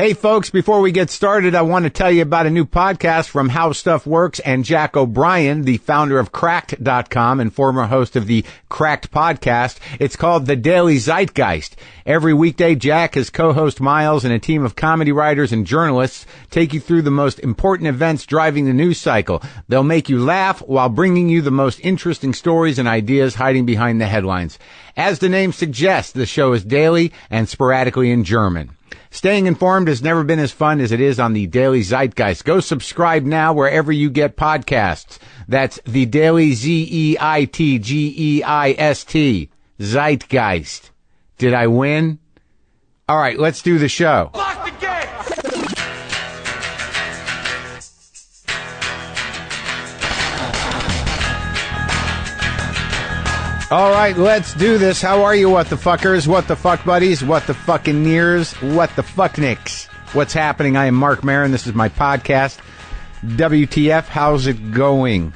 Hey, folks, before we get started, I want to tell you about a new podcast from How Stuff Works and Jack O'Brien, the founder of Cracked.com and former host of the Cracked podcast. It's called The Daily Zeitgeist. Every weekday, Jack, his co-host Miles, and a team of comedy writers and journalists take you through the most important events driving the news cycle. They'll make you laugh while bringing you the most interesting stories and ideas hiding behind the headlines. As the name suggests, the show is daily and sporadically in German. Staying informed has never been as fun as it is on the Daily Zeitgeist. Go subscribe now wherever you get podcasts. That's the Daily Zeitgeist. Zeitgeist. Did I win? All right, let's do the show. Lock the gate! All right, let's do this. How are you, what the fuckers, what the fuck buddies, what the fucking nears, what the fucknicks? What's happening? I am Marc Maron. This is my podcast, WTF. How's it going?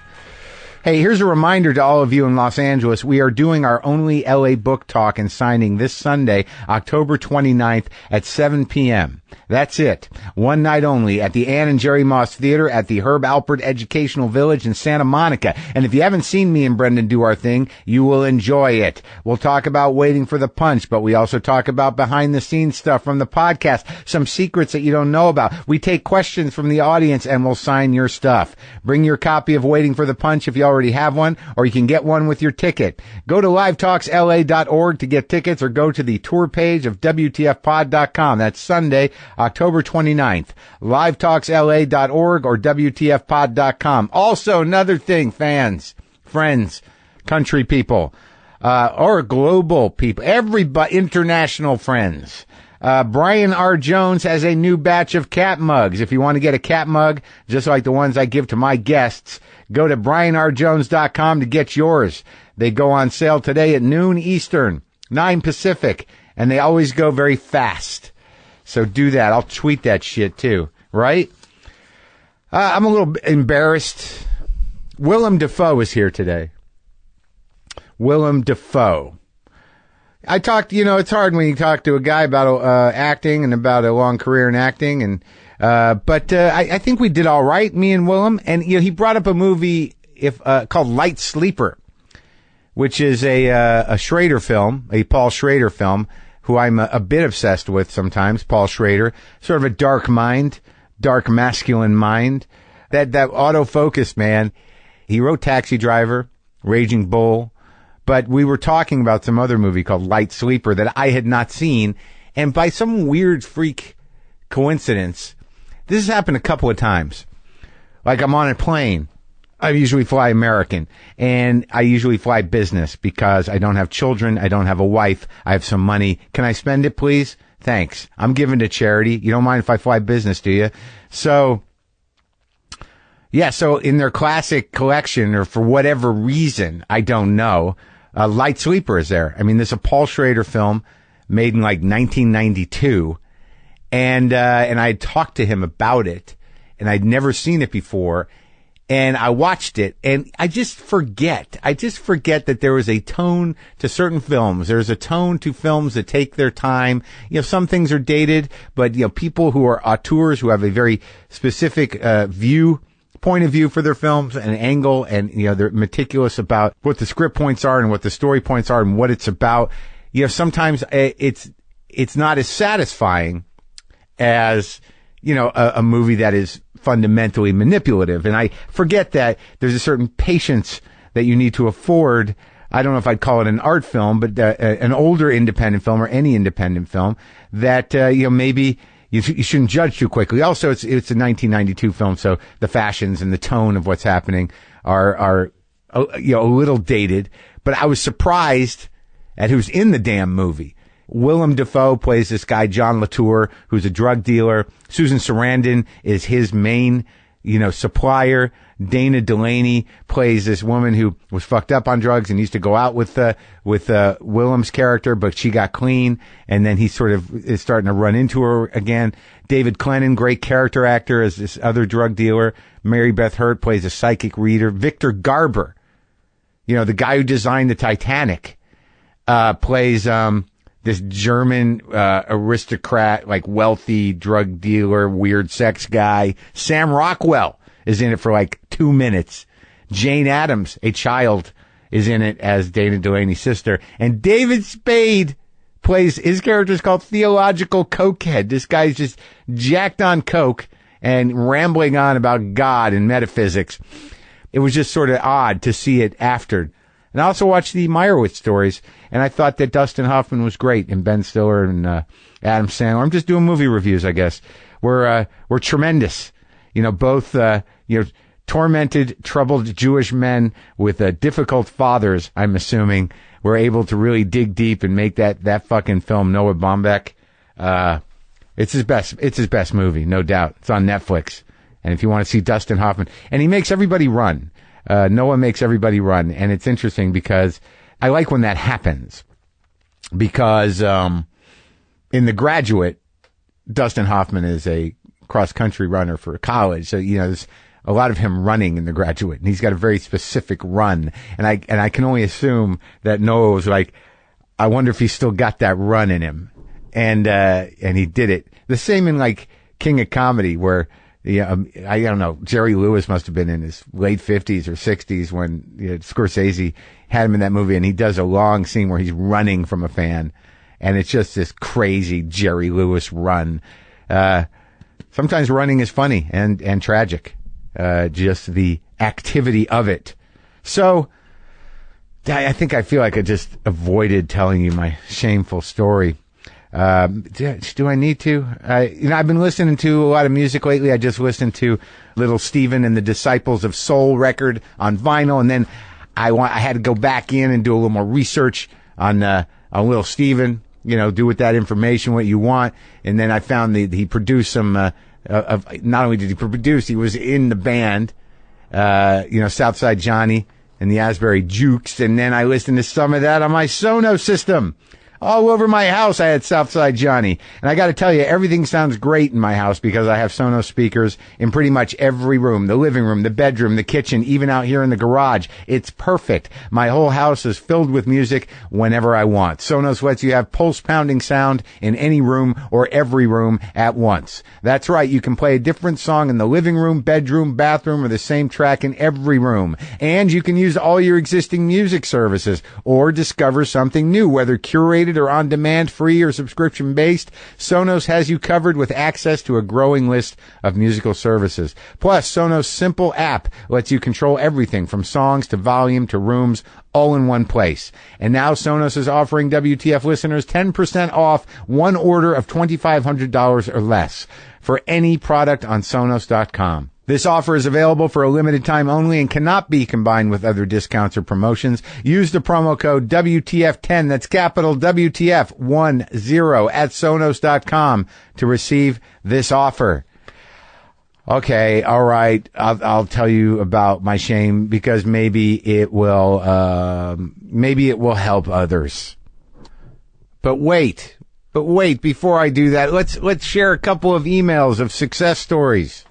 Hey, here's a reminder to all of you in Los Angeles. We are doing our only LA book talk and signing this Sunday, October 29th at 7 p.m. That's it. One night only at the Ann and Jerry Moss Theater at the Herb Alpert Educational Village in Santa Monica. And if you haven't seen me and Brendan do our thing, you will enjoy it. We'll talk about Waiting for the Punch, but we also talk about behind-the-scenes stuff from the podcast, some secrets that you don't know about. We take questions from the audience and we'll sign your stuff. Bring your copy of Waiting for the Punch if you already have one, or you can get one with your ticket. Go to livetalksla.org to get tickets, or go to the tour page of WTFpod.com. That's Sunday, October 29th. livetalksla.org or WTFpod.com. Also, another thing, fans, friends, country people, or global people, everybody, international friends. Brian R. Jones has a new batch of cat mugs. If you want to get a cat mug, just like the ones I give to my guests, go to brianrjones.com to get yours. They go on sale today at noon Eastern, 9 Pacific, and they always go very fast. So do that. I'll tweet that shit too, right? I'm a little embarrassed. Willem Dafoe is here today. Willem Dafoe. I talked, it's hard when you talk to a guy about acting and about a long career in acting, but I think we did all right, me and Willem. And he brought up a movie called Light Sleeper, which is a Schrader film, a Paul Schrader film, who I'm a bit obsessed with sometimes. Paul Schrader, sort of a dark mind, dark masculine mind. That autofocus, man. He wrote Taxi Driver, Raging Bull. But we were talking about some other movie called Light Sleeper that I had not seen. And by some weird freak coincidence, this has happened a couple of times. Like, I'm on a plane. I usually fly American, and I usually fly business because I don't have children. I don't have a wife. I have some money. Can I spend it, please? Thanks. I'm giving to charity. You don't mind if I fly business, do you? So, yeah, so in their classic collection, or for whatever reason, I don't know, Light Sleeper is there. I mean, this is a Paul Schrader film made in like 1992. And I had talked to him about it, and I'd never seen it before. And I watched it, and I just forget that there is a tone to certain films. There's a tone to films that take their time. Some things are dated, but, people who are auteurs, who have a very specific, point of view for their films and angle, and, they're meticulous about what the script points are and what the story points are and what it's about. Sometimes it's not as satisfying as, a movie that is fundamentally manipulative. And I forget that there's a certain patience that you need to afford. I don't know if I'd call it an art film, but an older independent film, or any independent film, that, maybe you shouldn't judge too quickly. Also, it's a 1992 film, so the fashions and the tone of what's happening are a little dated. But I was surprised at who's in the damn movie. Willem Dafoe plays this guy, John Latour, who's a drug dealer. Susan Sarandon is his main, supplier. Dana Delaney plays this woman who was fucked up on drugs and used to go out with Willem's character, but she got clean, and then he sort of is starting to run into her again. David Clennon, great character actor, as this other drug dealer. Mary Beth Hurt plays a psychic reader. Victor Garber, the guy who designed the Titanic, plays this German aristocrat, like wealthy drug dealer, weird sex guy. Sam Rockwell is in it for like 2 minutes. Jane Addams, a child, is in it as Dana Delaney's sister. And David Spade plays, his character is called Theological Cokehead. This guy's just jacked on coke and rambling on about God and metaphysics. It was just sort of odd to see it after. And I also watched the Meyerowitz stories, and I thought that Dustin Hoffman was great, and Ben Stiller and Adam Sandler. I'm just doing movie reviews, I guess. We're tremendous. Both tormented, troubled Jewish men with difficult fathers, I'm assuming, were able to really dig deep and make that fucking film, Noah Baumbach. It's his best movie, no doubt. It's on Netflix. And if you want to see Dustin Hoffman, and he makes everybody run. Noah makes everybody run. And it's interesting because I like when that happens. Because, in The Graduate, Dustin Hoffman is a cross-country runner for college. So, there's a lot of him running in The Graduate, and he's got a very specific run. And I can only assume that Noah was like, I wonder if he's still got that run in him. And he did it. The same in like King of Comedy, where, I don't know, Jerry Lewis must have been in his late 50s or 60s when Scorsese had him in that movie, and he does a long scene where he's running from a fan. And it's just this crazy Jerry Lewis run. Sometimes running is funny and tragic. Just the activity of it. So, I feel like I just avoided telling you my shameful story. Do I need to? I've been listening to a lot of music lately. I just listened to Little Steven and the Disciples of Soul record on vinyl, and then I had to go back in and do a little more research on Little Steven. Do with that information what you want. And then I found that he produced some. Not only did he produce, he was in the band. Southside Johnny and the Asbury Jukes, and then I listened to some of that on my Sonos system. All over my house, I had Southside Johnny. And I got to tell you, everything sounds great in my house because I have Sonos speakers in pretty much every room, the living room, the bedroom, the kitchen, even out here in the garage. It's perfect. My whole house is filled with music whenever I want. Sonos lets you have pulse-pounding sound in any room or every room at once. That's right. You can play a different song in the living room, bedroom, bathroom, or the same track in every room. And you can use all your existing music services or discover something new, whether curated or on demand, free or subscription based. Sonos has you covered with access to a growing list of musical services. Plus, Sonos' simple app lets you control everything from songs to volume to rooms, all in one place. And now Sonos is offering WTF listeners 10% off one order of $2,500 or less for any product on Sonos.com. This offer is available for a limited time only and cannot be combined with other discounts or promotions. Use the promo code WTF10, that's capital WTF10 at Sonos.com to receive this offer. Okay, all right. I'll tell you about my shame because maybe it will help others. But wait, before I do that, let's share a couple of emails of success stories.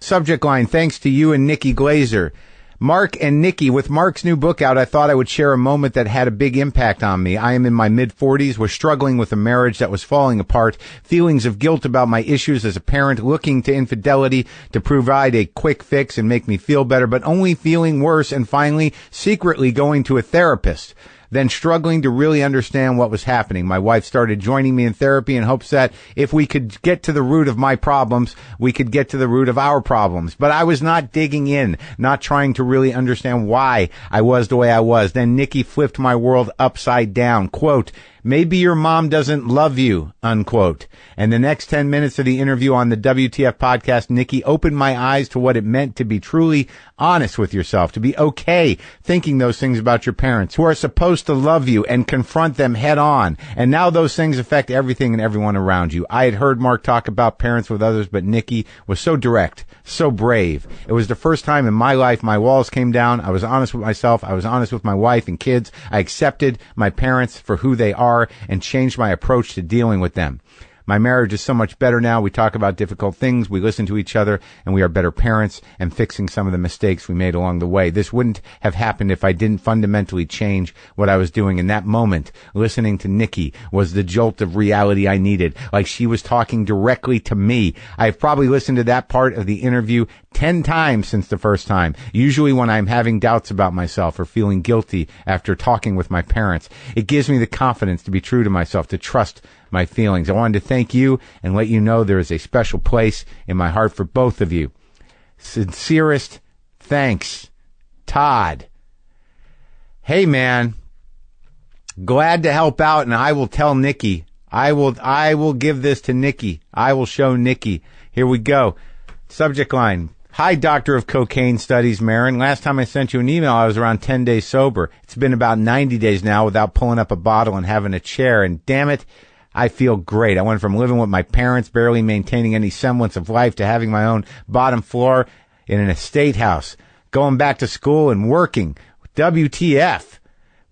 Subject line, thanks to you and Nikki Glazer. Marc and Nikki, with Marc's new book out, I thought I would share a moment that had a big impact on me. I am in my mid-40s, was struggling with a marriage that was falling apart, feelings of guilt about my issues as a parent, looking to infidelity to provide a quick fix and make me feel better, but only feeling worse, and finally, secretly going to a therapist. Then struggling to really understand what was happening. My wife started joining me in therapy in hopes that if we could get to the root of my problems, we could get to the root of our problems. But I was not digging in, not trying to really understand why I was the way I was. Then Nikki flipped my world upside down. Quote, maybe your mom doesn't love you, unquote. And the next 10 minutes of the interview on the WTF podcast, Nikki opened my eyes to what it meant to be truly honest with yourself, to be okay thinking those things about your parents who are supposed to love you and confront them head on. And now those things affect everything and everyone around you. I had heard Marc talk about parents with others, but Nikki was so direct, so brave. It was the first time in my life my walls came down. I was honest with myself. I was honest with my wife and kids. I accepted my parents for who they are and changed my approach to dealing with them. My marriage is so much better now. We talk about difficult things. We listen to each other, and we are better parents and fixing some of the mistakes we made along the way. This wouldn't have happened if I didn't fundamentally change what I was doing in that moment. Listening to Nikki was the jolt of reality I needed, like she was talking directly to me. I've probably listened to that part of the interview 10 times since the first time, usually when I'm having doubts about myself or feeling guilty after talking with my parents. It gives me the confidence to be true to myself, to trust my feelings. I wanted to thank you and let you know there is a special place in my heart for both of you. Sincerest thanks, Todd. Hey, man, glad to help out, and I will tell Nikki. I will give this to Nikki. I will show Nikki. Here we go. Subject line. Hi, Doctor of Cocaine Studies, Maron. Last time I sent you an email, I was around 10 days sober. It's been about 90 days now without pulling up a bottle and having a chair, and damn it, I feel great. I went from living with my parents, barely maintaining any semblance of life, to having my own bottom floor in an estate house, going back to school and working. WTF.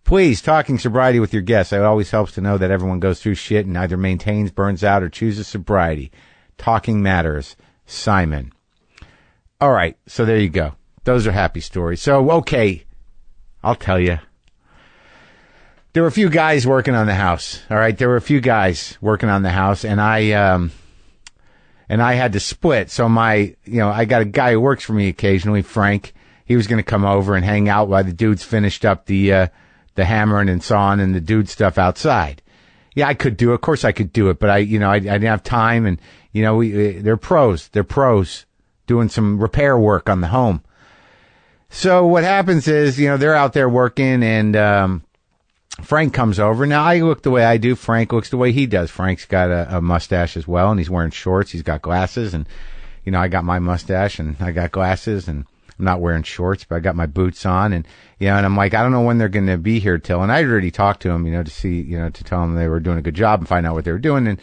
Please, talking sobriety with your guests. It always helps to know that everyone goes through shit and either maintains, burns out, or chooses sobriety. Talking matters. Simon. All right, so there you go. Those are happy stories. So, okay, I'll tell you. There were a few guys working on the house. All right, there were a few guys working on the house, and I had to split. So I got a guy who works for me occasionally, Frank. He was going to come over and hang out while the dudes finished up the hammering and sawing and the dude stuff outside. Yeah, I could do it. Of course I could do it, but I didn't have time, and they're pros. They're pros doing some repair work on the home. So what happens is, they're out there working, and Frank comes over. Now, I look the way I do. Frank looks the way he does. Frank's got a mustache as well, and he's wearing shorts. He's got glasses, and, I got my mustache, and I got glasses, and I'm not wearing shorts, but I got my boots on, and, and I'm like, I don't know when they're going to be here till. And I already talked to him, to see, to tell them they were doing a good job and find out what they were doing.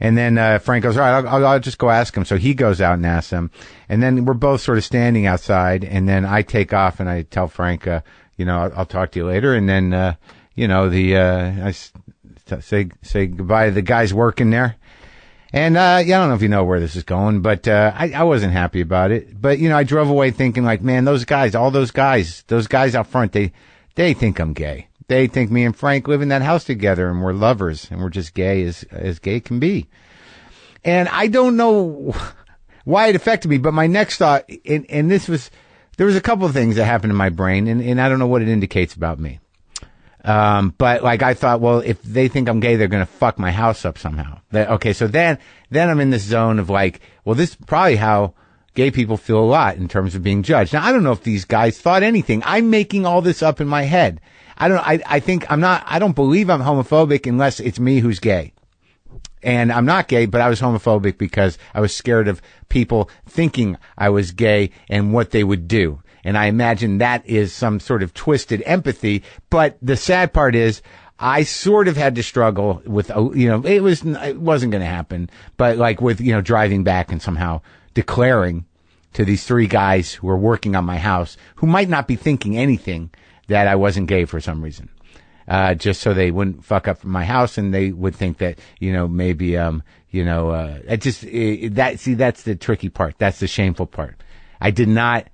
And then Frank goes, all right, I'll just go ask him. So he goes out and asks him. And then we're both sort of standing outside. And then I take off and I tell Frank, I'll talk to you later. And then, I say goodbye to the guys working there. And, I don't know if you know where this is going, but, I wasn't happy about it. But, I drove away thinking like, man, those guys out front, they think I'm gay. They think me and Frank live in that house together and we're lovers and we're just gay as gay can be. And I don't know why it affected me, but my next thought, and there was a couple of things that happened in my brain, and I don't know what it indicates about me. But like I thought, well, if they think I'm gay, they're going to fuck my house up somehow. Okay. So then I'm in this zone of like, well, this is probably how gay people feel a lot in terms of being judged. Now, I don't know if these guys thought anything. I'm making all this up in my head. I think I don't believe I'm homophobic unless it's me who's gay. And I'm not gay, but I was homophobic because I was scared of people thinking I was gay and what they would do. And I imagine that is some sort of twisted empathy. But the sad part is I sort of had to struggle with, it wasn't going to happen, but like with, driving back and somehow declaring to these three guys who were working on my house, who might not be thinking anything, that I wasn't gay for some reason. Just so they wouldn't fuck up my house and they would think that, maybe, that's the tricky part. That's the shameful part. I did not,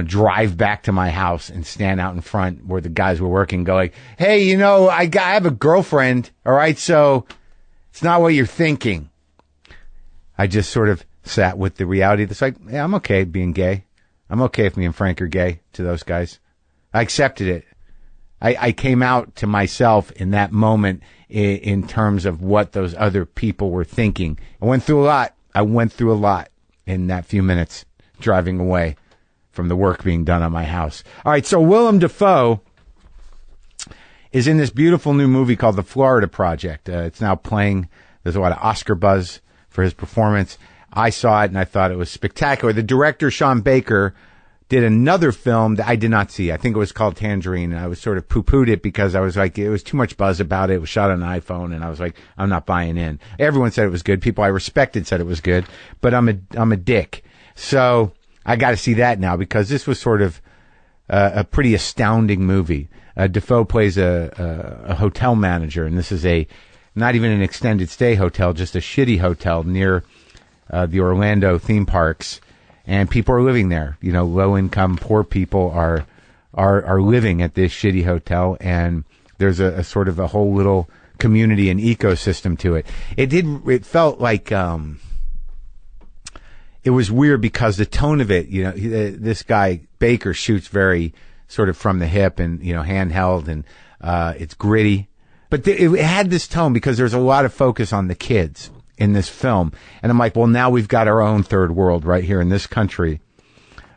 drive back to my house and stand out in front where the guys were working going, hey, I have a girlfriend. All right. So it's not what you're thinking. I just sort of sat with the reality that's like, yeah, I'm okay being gay. I'm okay if me and Frank are gay to those guys. I accepted it. I came out to myself in that moment in terms of what those other people were thinking. I went through a lot in that few minutes driving away from the work being done on my house. All right, so Willem Dafoe is in this beautiful new movie called The Florida Project. It's now playing. There's a lot of Oscar buzz for his performance. I saw it and I thought it was spectacular. The director, Sean Baker, did another film that I did not see. I think it was called Tangerine, and I was sort of poo-pooed it because I was like, it was too much buzz about it. It was shot on an iPhone, and I was like, I'm not buying in. Everyone said it was good. People I respected said it was good, but I'm a dick. So I got to see that now because this was sort of a pretty astounding movie. Dafoe plays a hotel manager, and this is a not even an extended stay hotel, just a shitty hotel near the Orlando theme parks, and people are living there. You know, low income, poor people are living at this shitty hotel, and there's a sort of a whole little community and ecosystem to it. It felt like it was weird because the tone of it, you know, this guy Baker shoots very sort of from the hip and, you know, handheld, and it's gritty. But it had this tone because there's a lot of focus on the kids in this film. And I'm like, well, now we've got our own third world right here in this country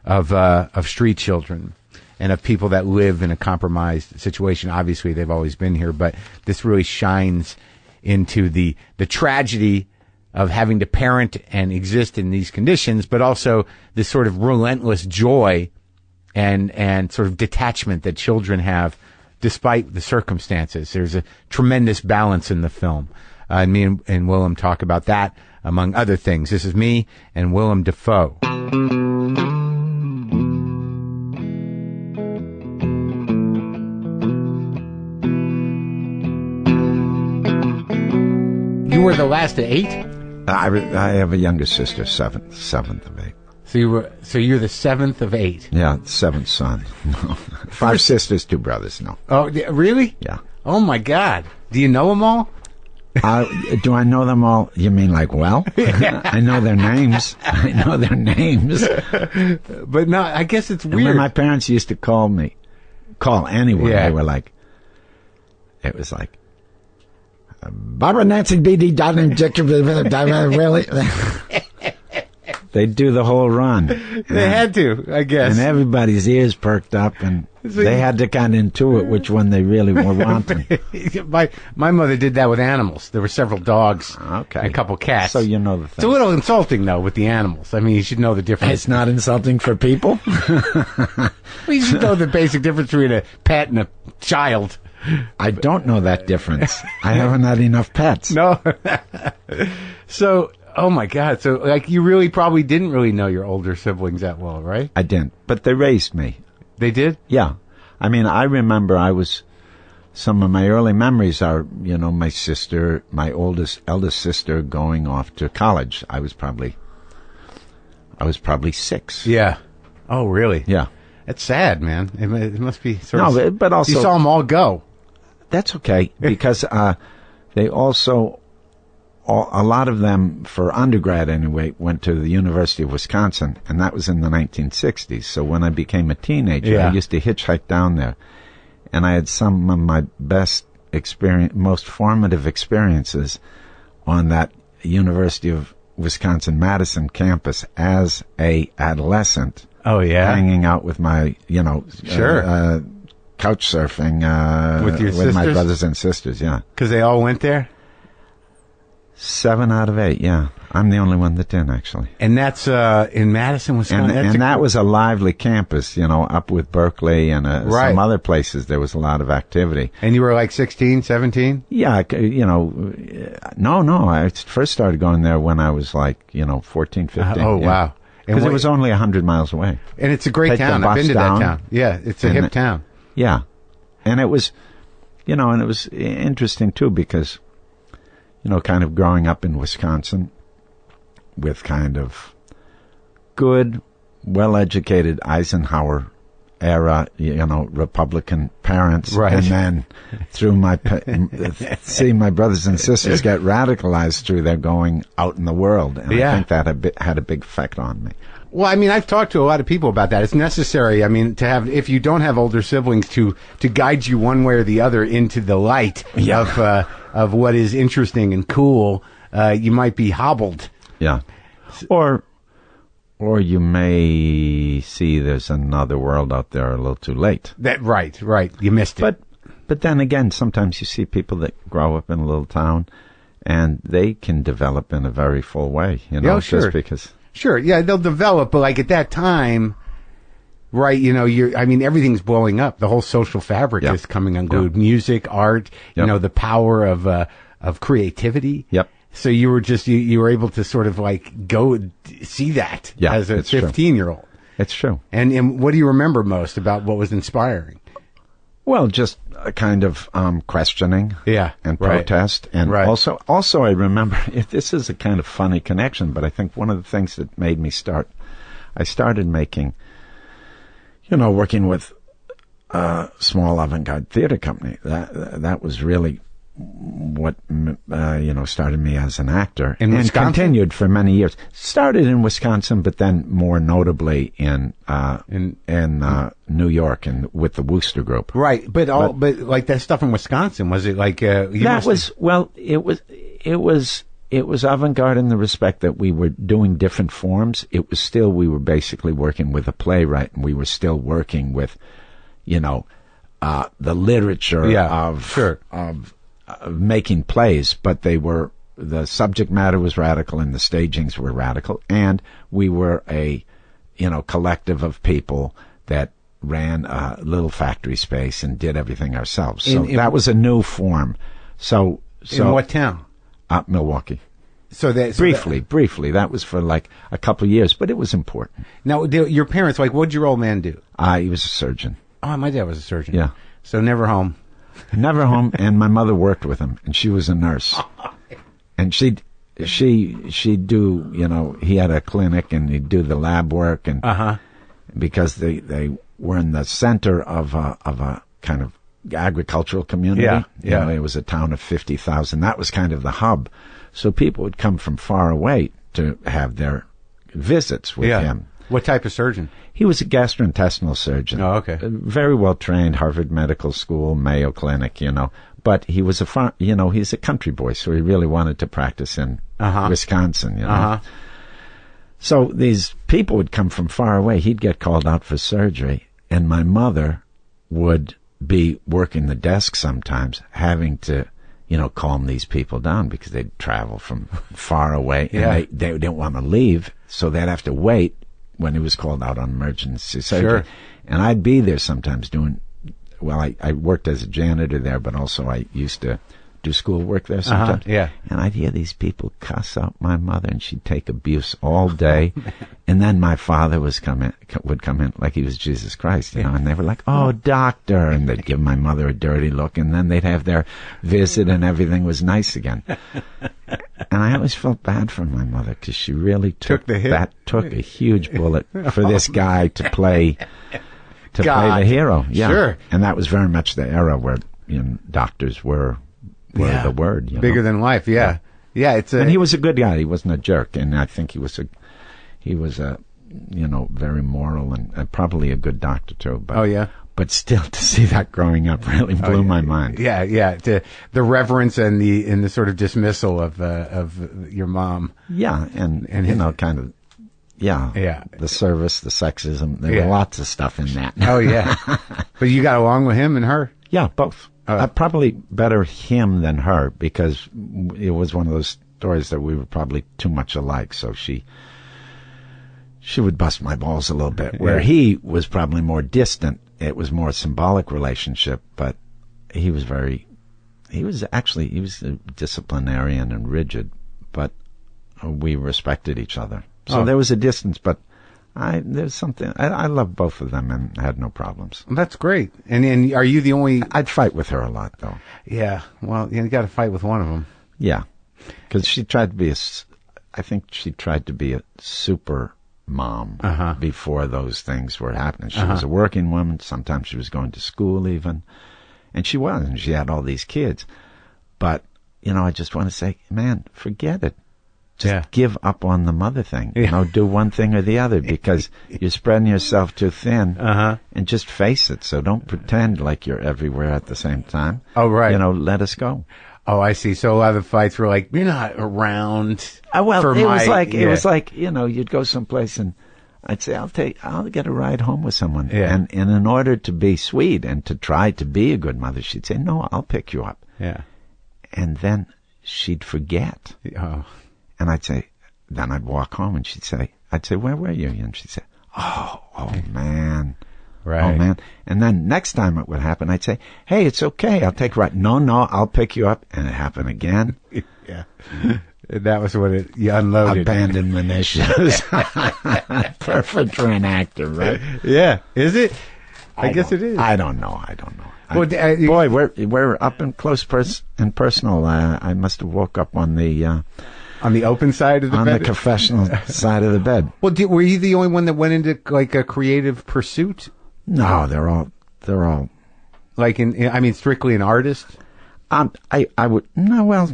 of street children and of people that live in a compromised situation. Obviously, they've always been here, but this really shines into the tragedy of having to parent and exist in these conditions, but also this sort of relentless joy and sort of detachment that children have despite the circumstances. There's a tremendous balance in the film. Me and Willem talk about that, among other things. This is me and Willem Dafoe. You were the last of 8? I have a younger sister, seventh of 8. So you're the 7th of 8. Yeah, 7th son. No. 5 sisters, 2 brothers. No. Oh, really? Yeah. Oh my God. Do you know them all? Do I know them all? You mean like, well? I know their names. But no, I guess it's weird. And when my parents used to call anyone, they were like, it was like, Barbara Nancy B.D. Dotton really? They'd do the whole run. They had to, I guess. And everybody's ears perked up, and they had to kind of intuit which one they really were wanting. My mother did that with animals. There were several dogs and a couple cats. So you know the thing. It's a little insulting, though, with the animals. I mean, you should know the difference. It's not insulting for people? Well, you should know the basic difference between a pet and a child. I don't know that difference. I haven't had enough pets. No. So, oh my God. So, like, you really probably didn't really know your older siblings that well, right? I didn't. But they raised me. They did? Yeah. I mean, I remember some of my early memories are, you know, my eldest sister going off to college. I was probably 6. Yeah. Oh, really? Yeah. That's sad, man. It must be sort of... No, but also... You saw them all go. That's okay, because they also... a lot of them, for undergrad anyway, went to the University of Wisconsin, and that was in the 1960s. So when I became a teenager, I used to hitchhike down there. And I had some of my best most formative experiences on that University of Wisconsin-Madison campus as a adolescent. Oh, yeah? Hanging out with my, Sure. Couch surfing with my brothers and sisters, yeah. Because they all went there? 7 out of 8, yeah. I'm the only one that didn't, actually. And that's in Madison, Wisconsin? And that was a lively campus, up with Berkeley and some other places. There was a lot of activity. And you were like 16, 17? Yeah, no. I first started going there when I was like, 14, 15. Wow. Because it was only 100 miles away. And it's a great town. I've been to that town. Yeah, it's a hip town. Yeah. And it was, and it was interesting, too, because, kind of growing up in Wisconsin with kind of good, well-educated Eisenhower era, Republican parents. Right. And then through seeing my brothers and sisters get radicalized through their going out in the world. And I think that had a big effect on me. Well, I mean, I've talked to a lot of people about that. It's necessary, I mean, to have, if you don't have older siblings, to guide you one way or the other into the light of what is interesting and cool, you might be hobbled. Yeah. Or you may see there's another world out there a little too late. Right. You missed it. But then again, sometimes you see people that grow up in a little town, and they can develop in a very full way, sure. Just because... Sure, yeah, they'll develop, but like at that time, right, everything's blowing up. The whole social fabric is coming unglued. Yep. Music, art, the power of creativity. Yep. So you were you were able to sort of like go see that as a 15-year-old. It's true. And what do you remember most about what was inspiring? Well, just a kind of questioning, Yeah, and right. protest, and Right. also I remember this is a kind of funny connection, but I think one of the things that made me I started making, working with a small avant-garde theater company. That was really what started me as an actor, In and Wisconsin? continued for many years. Started in Wisconsin, but then more notably in New York and with the Wooster Group. Right, but like that stuff in Wisconsin, was it like it was avant-garde in the respect that we were doing different forms. It was still, we were basically working with a playwright, and we were still working with, the literature of making plays, but the subject matter was radical and the stagings were radical, and we were a, collective of people that ran a little factory space and did everything ourselves. So that was a new form. So in what town? Milwaukee. Briefly. That was for like a couple of years, but it was important. Now, your parents, like, what'd your old man do? He was a surgeon. Oh, my dad was a surgeon. Yeah. So never home. Never home, and my mother worked with him, and she was a nurse. And she'd do, he had a clinic, and he'd do the lab work, and because they were in the center of a kind of agricultural community. Yeah. It was a town of 50,000. That was kind of the hub. So people would come from far away to have their visits with him. What type of surgeon? He was a gastrointestinal surgeon. Oh, okay. Very well trained, Harvard Medical School, Mayo Clinic, But he was he's a country boy, so he really wanted to practice in Wisconsin, So these people would come from far away. He'd get called out for surgery, and my mother would be working the desk sometimes, having to, calm these people down because they'd travel from far away, and they didn't want to leave, so they'd have to wait when he was called out on emergency surgery. Sure. And I'd be there sometimes I worked as a janitor there, but also I used to do school work there sometimes. And I'd hear these people cuss out my mother, and she'd take abuse all day. And then my father would come in like he was Jesus Christ, and they were like, "Oh, doctor," and they'd give my mother a dirty look, and then they'd have their visit, and everything was nice again. And I always felt bad for my mother because she really took the hit. Took a huge bullet for this guy to play the hero. Yeah. Sure. And that was very much the era where doctors were the word. Bigger than life. Yeah. And he was a good guy. He wasn't a jerk, and I think he was a very moral and probably a good doctor too. But, But still, to see that growing up really blew my mind. Yeah. The reverence and the sort of dismissal of your mom. Yeah, and kind of. Yeah. The service, the sexism. There were lots of stuff in that. Oh yeah. But you got along with him and her? Yeah, both. Probably better him than her, because it was one of those stories that we were probably too much alike. So she would bust my balls a little bit. Where he was probably more distant. It was more a symbolic relationship, but he was a disciplinarian and rigid, but we respected each other. So there was a distance, but there's something. I love both of them and had no problems. That's great. And are you the only? I'd fight with her a lot, though. Yeah. Well, you got to fight with one of them. Yeah, because she tried to be I think she tried to be a super mom before those things were happening. She was a working woman. Sometimes she was going to school even, and she was, and she had all these kids. But I just want to say, man, forget it. Just give up on the mother thing. Do one thing or the other, because you're spreading yourself too thin. And just face it. So don't pretend like you're everywhere at the same time. Oh, right. Let us go. Oh, I see. So a lot of the fights were like, you're not around. It was like, you'd go someplace and I'd say, I'll get a ride home with someone. Yeah. And in order to be sweet and to try to be a good mother, she'd say, no, I'll pick you up. Yeah. And then she'd forget. Oh. And then I'd walk home and I'd say, where were you? And she'd say, oh man. Right. Oh man. And then next time it would happen, I'd say, hey, it's okay. I'll take a ride. No, I'll pick you up. And it happened again. Yeah. That was what you unloaded. Abandonment issues. Perfect for an actor, right? Yeah. Is it? I guess it is. I don't know. Boy, we're up and close and personal. I must have woke up on the open side of the bed, on the confessional side of the bed. Well, were you the only one that went into like a creative pursuit? No, they're all like strictly an artist. I would no. Well,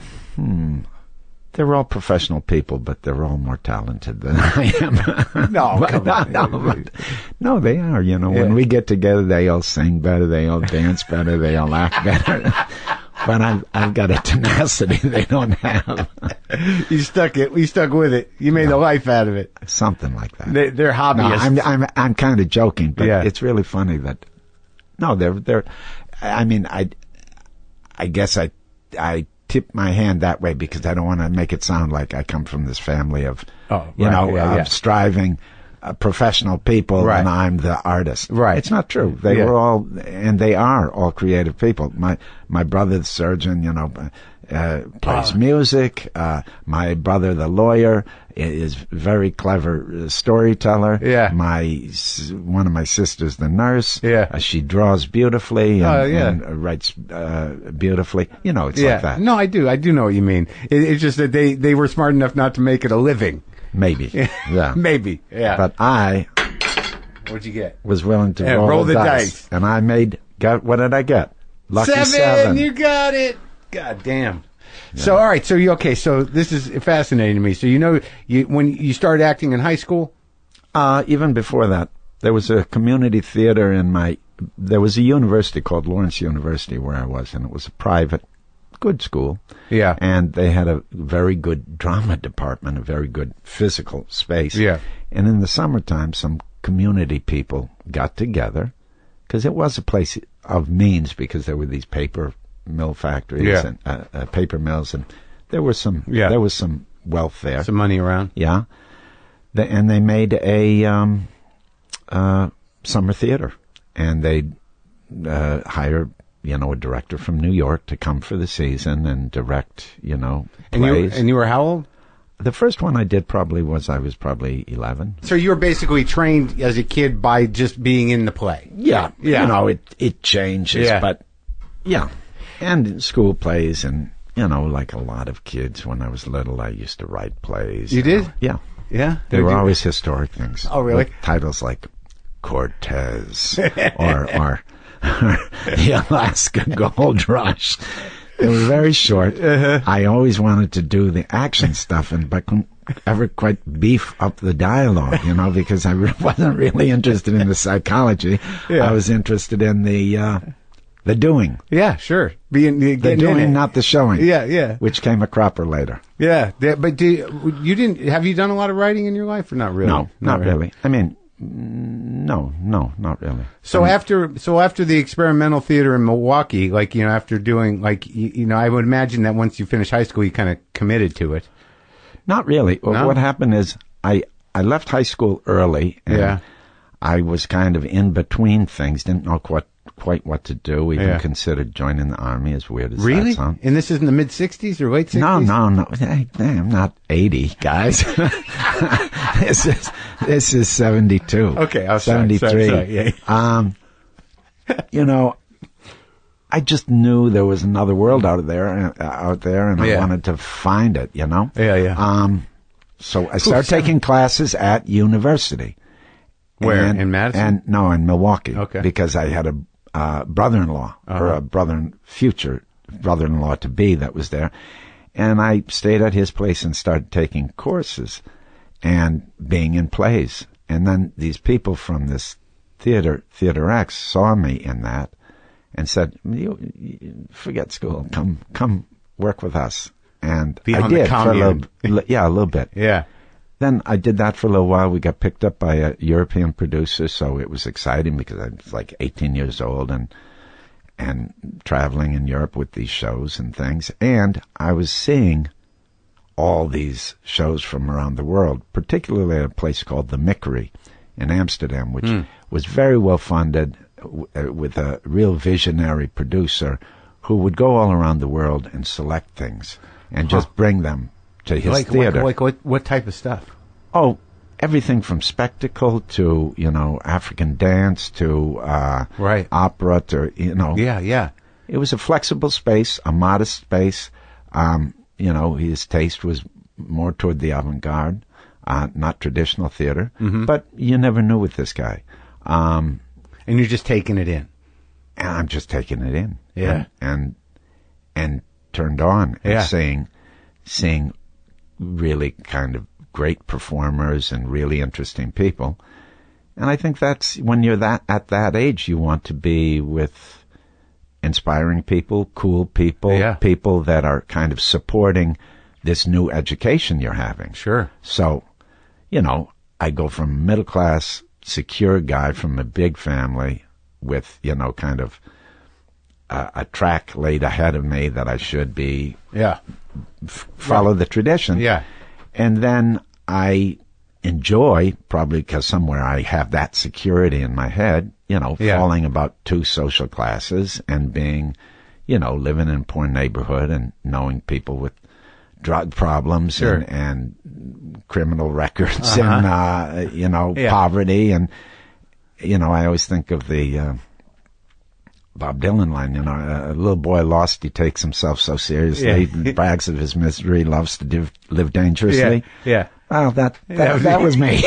they're all professional people, but they're all more talented than I am. No, they are. You know, when we get together, they all sing better, they all dance better, they all act better. But I've got a tenacity they don't have. You stuck with it. You made a life out of it. Something like that. They're hobbyists. No, I'm kind of joking, but it's really funny that. No, they're. I mean, I guess I tip my hand that way because I don't want to make it sound like I come from this family of, striving professional people, and I'm the artist. Right. It's not true. They were all, and they are all creative people. My brother, the surgeon, plays music. My brother, the lawyer, is very clever storyteller. Yeah. One of my sisters, the nurse. Yeah. She draws beautifully and writes beautifully. It's like that. No, I do know what you mean. It's just that they were smart enough not to make it a living. Maybe. Yeah. Maybe. Yeah. But I what'd you get? Was willing to roll the dice. And I what did I get? Lucky 7. You got it. God damn. Yeah. So, all right. So this is fascinating to me. So, when you started acting in high school? Even before that, there was a community theater there was a university called Lawrence University where I was, and it was a private, good school. Yeah. And they had a very good drama department, a very good physical space. Yeah. And in the summertime, some community people got together, because it was a place of means, because there were these paper mill factories and paper mills, and there was some wealth there, some money around. Yeah. And they made a summer theater, and they hired a director from New York to come for the season and direct plays. And you were how old? The first one I did I was probably 11. So you were basically trained as a kid by just being in the play. Yeah. It changes, but yeah. And school plays, and like a lot of kids when I was little, I used to write plays. You did? Yeah. Yeah? They were always historic things. Oh, really? With titles like Cortez or the Alaska Gold Rush. They were very short. I always wanted to do the action stuff, but couldn't ever quite beef up the dialogue, because I wasn't really interested in the psychology. Yeah. I was interested in the doing. Yeah, sure. The doing, not the showing. Yeah, yeah. Which came a cropper later. Yeah, but have you done a lot of writing in your life, or not really? No, not really. I mean, no, not really. So after the experimental theater in Milwaukee, after doing I would imagine that once you finished high school, you kind of committed to it. Not really. No? What happened is I left high school early, and I was kind of in between things. Didn't know quite what to do. Even considered joining the army, as weird as that sounds. And this is in the mid-'60s or late 60s? No. Hey, I'm not 80, guys. This is 72. Okay, I was 73. sorry. Yeah. I just knew there was another world out there, and I wanted to find it. Yeah. So I started taking classes at university. Where? In Madison? No, in Milwaukee. Okay. Because I had a brother-in-law, or a future brother-in-law to be, that was there. And I stayed at his place and started taking courses and being in plays. And then these people from this Theater X, saw me in that and said, you forget school, come work with us. And I did for a little bit. Yeah. Then I did that for a little while. We got picked up by a European producer, so it was exciting because I was like 18 years old and traveling in Europe with these shows and things. And I was seeing all these shows from around the world, particularly at a place called the Mickery in Amsterdam, which was very well funded, with a real visionary producer who would go all around the world and select things and just bring them to his theater. Like what type of stuff? Oh, everything from spectacle to, African dance to Right. opera to, Yeah. It was a flexible space, a modest space. His taste was more toward the avant-garde, not traditional theater. But you never knew with this guy. And you're just taking it in. And I'm just taking it in. Yeah. And turned on and seeing really kind of great performers and really interesting people. And I think that's when you're at that age, you want to be with inspiring people, cool people, people that are kind of supporting this new education you're having. Sure. So, I go from a middle class, secure guy from a big family with, kind of a track laid ahead of me that I should be follow the tradition. Yeah. And then I enjoy, probably because somewhere I have that security in my head, falling about 2 social classes and being, living in a poor neighborhood and knowing people with drug problems and criminal records and, poverty. And, I always think of the Bob Dylan line, a little boy lost, he takes himself so seriously, brags of his misery, loves to live dangerously. Yeah. Well, that was me.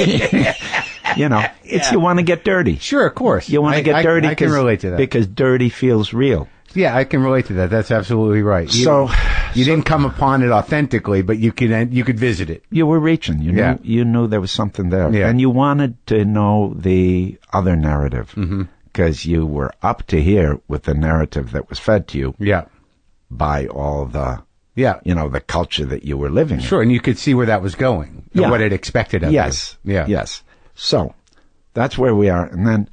You want to get dirty. Sure, of course. You want to get dirty. I can relate to that. Because dirty feels real. Yeah, I can relate to that. That's absolutely right. You didn't come upon it authentically, but you could visit it. You were reaching. You knew there was something there. Yeah. And you wanted to know the other narrative. Because you were up to here with the narrative that was fed to you by all the, the culture that you were living in. Sure, and you could see where that was going, and what it expected of you. Yes. So that's where we are. And then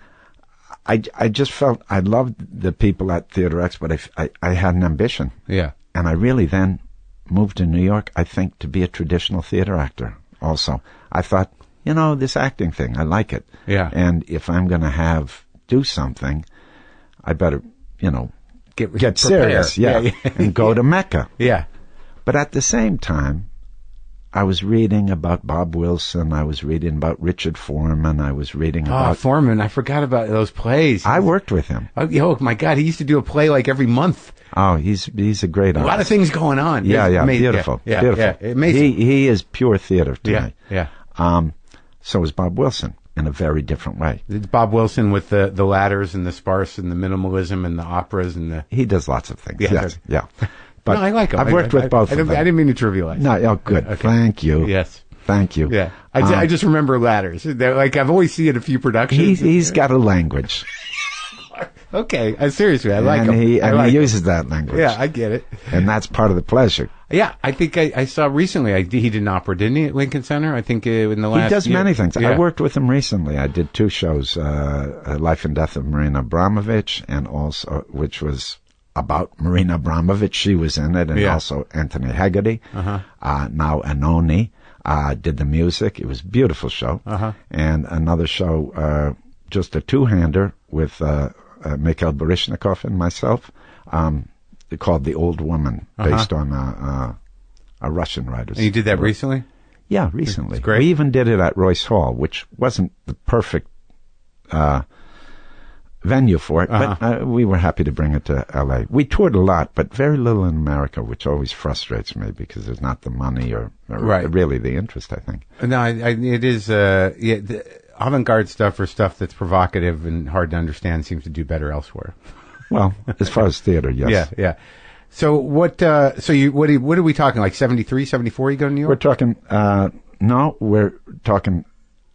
I just felt I loved the people at Theater X, but I had an ambition. Yeah. And I really then moved to New York, I think, to be a traditional theater actor also. I thought, this acting thing, I like it. Yeah. And if I'm going to do something, I better, get serious, and go to Mecca. Yeah. But at the same time, I was reading about Bob Wilson, I was reading about Richard Foreman, I was reading about... Foreman, I forgot about those plays. I worked with him. Oh, my God, he used to do a play like every month. Oh, he's a great artist. A lot of things going on. Yeah, beautiful. Yeah, beautiful. Yeah, amazing. He is pure theater to me. Yeah. So is Bob Wilson. In a very different way. Bob Wilson with the ladders and the sparse and the minimalism and the operas and the... He does lots of things. Yeah. But no, I like him. I've worked with both of them. I didn't mean to trivialize. No, good. Okay. Thank you. Yes. Thank you. Yeah. I just remember ladders. They're like, I've always seen it a few productions. He's got a language. Okay. Seriously, I like him. He uses that language. Yeah, I get it. And that's part of the pleasure. Yeah, I think I saw recently, he did an opera, didn't he, at Lincoln Center? I think in the last He does many things. Yeah. I worked with him recently. I did 2 shows, Life and Death of Marina Abramovich, and also, which was about Marina Abramovich. She was in it, and also Anthony Hegarty. Now Anoni did the music. It was a beautiful show. And another show, just a 2-hander with Mikhail Baryshnikov and myself, called The Old Woman, based on a Russian writer. And you did that recently? Yeah, recently. It's great. We even did it at Royce Hall, which wasn't the perfect venue for it, but we were happy to bring it to L.A. We toured a lot, but very little in America, which always frustrates me because there's not the money or really the interest, I think. No, it is, avant-garde stuff or stuff that's provocative and hard to understand seems to do better elsewhere. Well, as far as theater, yes. Yeah. So what are we talking, like 73, 74 you go to New York? We're talking, we're talking,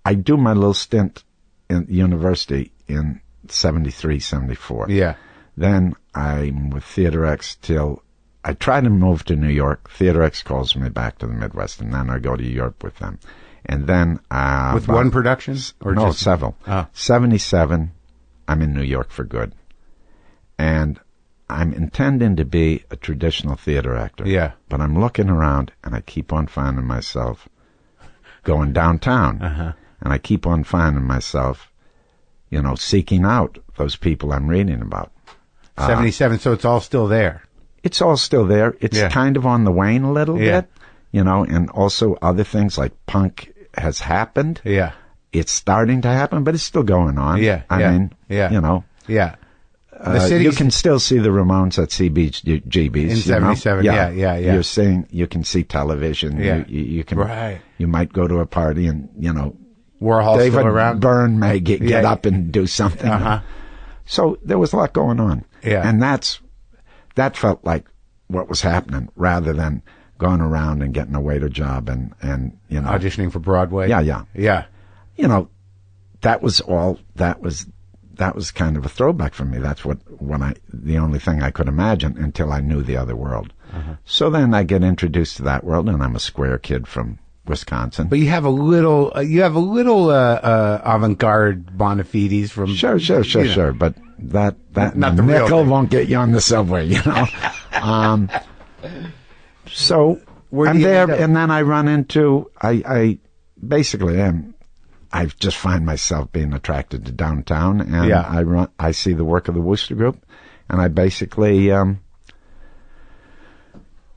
I do my little stint in university in 73, 74. Yeah. Then I'm with Theater X till I try to move to New York. Theater X calls me back to the Midwest, and then I go to Europe with them. And then... with one production? Or no, just several. 77, I'm in New York for good. And I'm intending to be a traditional theater actor. Yeah. But I'm looking around, and I keep on finding myself going downtown. And I keep on finding myself, seeking out those people I'm reading about. 77, so it's all still there. It's all still there. It's kind of on the wane a little bit, and also other things like punk has happened. Yeah. It's starting to happen, but it's still going on. Yeah. I mean, you know. Yeah. You can still see the Ramones at CBGB's. In 77, yeah. You can see television. Yeah. You can. Right. You might go to a party and, you know, Warhol's David still around. Byrne may get up and do something. Uh-huh. So there was a lot going on. Yeah. And that felt like what was happening rather than going around and getting a waiter job and you know. Auditioning for Broadway. Yeah. You know, that was kind of a throwback for me. That's the only thing I could imagine until I knew the other world. Uh-huh. So then I get introduced to that world, and I'm a square kid from Wisconsin. But you have a little avant-garde Bonafides from. Sure. But that Not the real nickel thing. won't get you on the subway, you know. So Where do I'm you there, end up? and then I run into I basically am. I just find myself being attracted to downtown, and I see the work of the Wooster Group, and I basically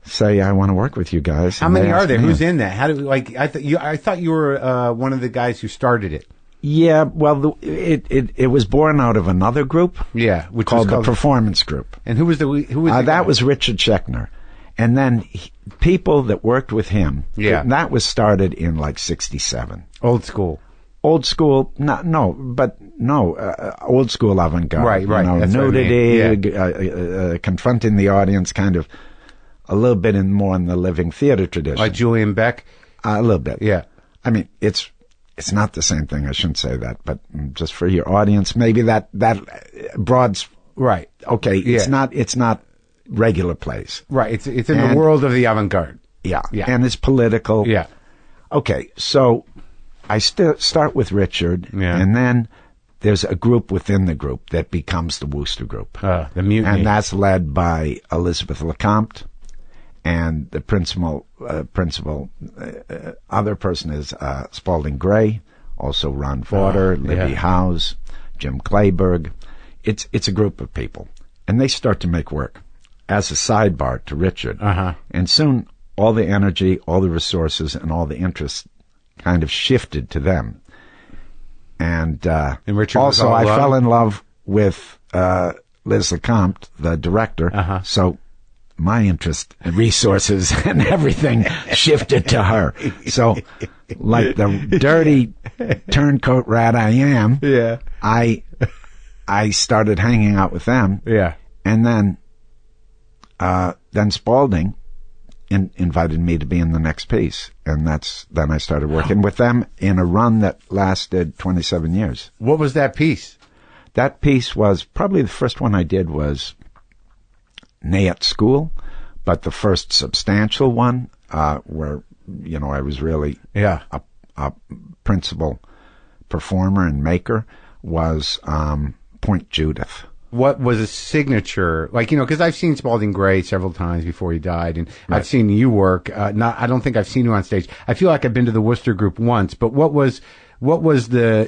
say I want to work with you guys. How many are there? Who's in that? How do I thought you were one of the guys who started it. Yeah, well, it was born out of another group. Yeah, which called was the Performance Group. And who was the that guy? was Richard Schechner, and then people that worked with him. Yeah, that was started in like '67. Old school. Old school, old school avant-garde. Right. You know, That's what I nudity, mean. confronting the audience, kind of a little bit more in the living theater tradition. Like Julian Beck? A little bit. Yeah. I mean, it's not the same thing. I shouldn't say that, but just for your audience, maybe that broad's right. Okay, Yeah. It's not regular plays. Right. It's in the world of the avant-garde. Yeah. And it's political. Yeah. Okay, so I start with Richard, and then there's a group within the group that becomes the Wooster Group. The Mutiny. And that's led by Elizabeth LeCompte, and the principal other person is Spalding Gray, also Ron Vorder, Libby Howes, Jim Clayburgh. It's a group of people, and they start to make work as a sidebar to Richard. Uh-huh. And soon all the energy, all the resources, and all the interest kind of shifted to them. And Richard also was all I love? fell in love with Liz LeCompte, the director. Uh-huh. So my interest and resources and everything shifted to her. So like the dirty turncoat rat I am, I started hanging out with them. Yeah. And then Spalding invited me to be in the next piece, and then I started working with them in a run that lasted 27 years. What was that piece? That piece was probably the first one I did was Nay at School, but the first substantial one where I was really a principal performer and maker was Point Judith. What was a signature, because I've seen Spalding Gray several times before he died, and I've seen you work. I don't think I've seen you on stage. I feel like I've been to the Wooster Group once, but what was the,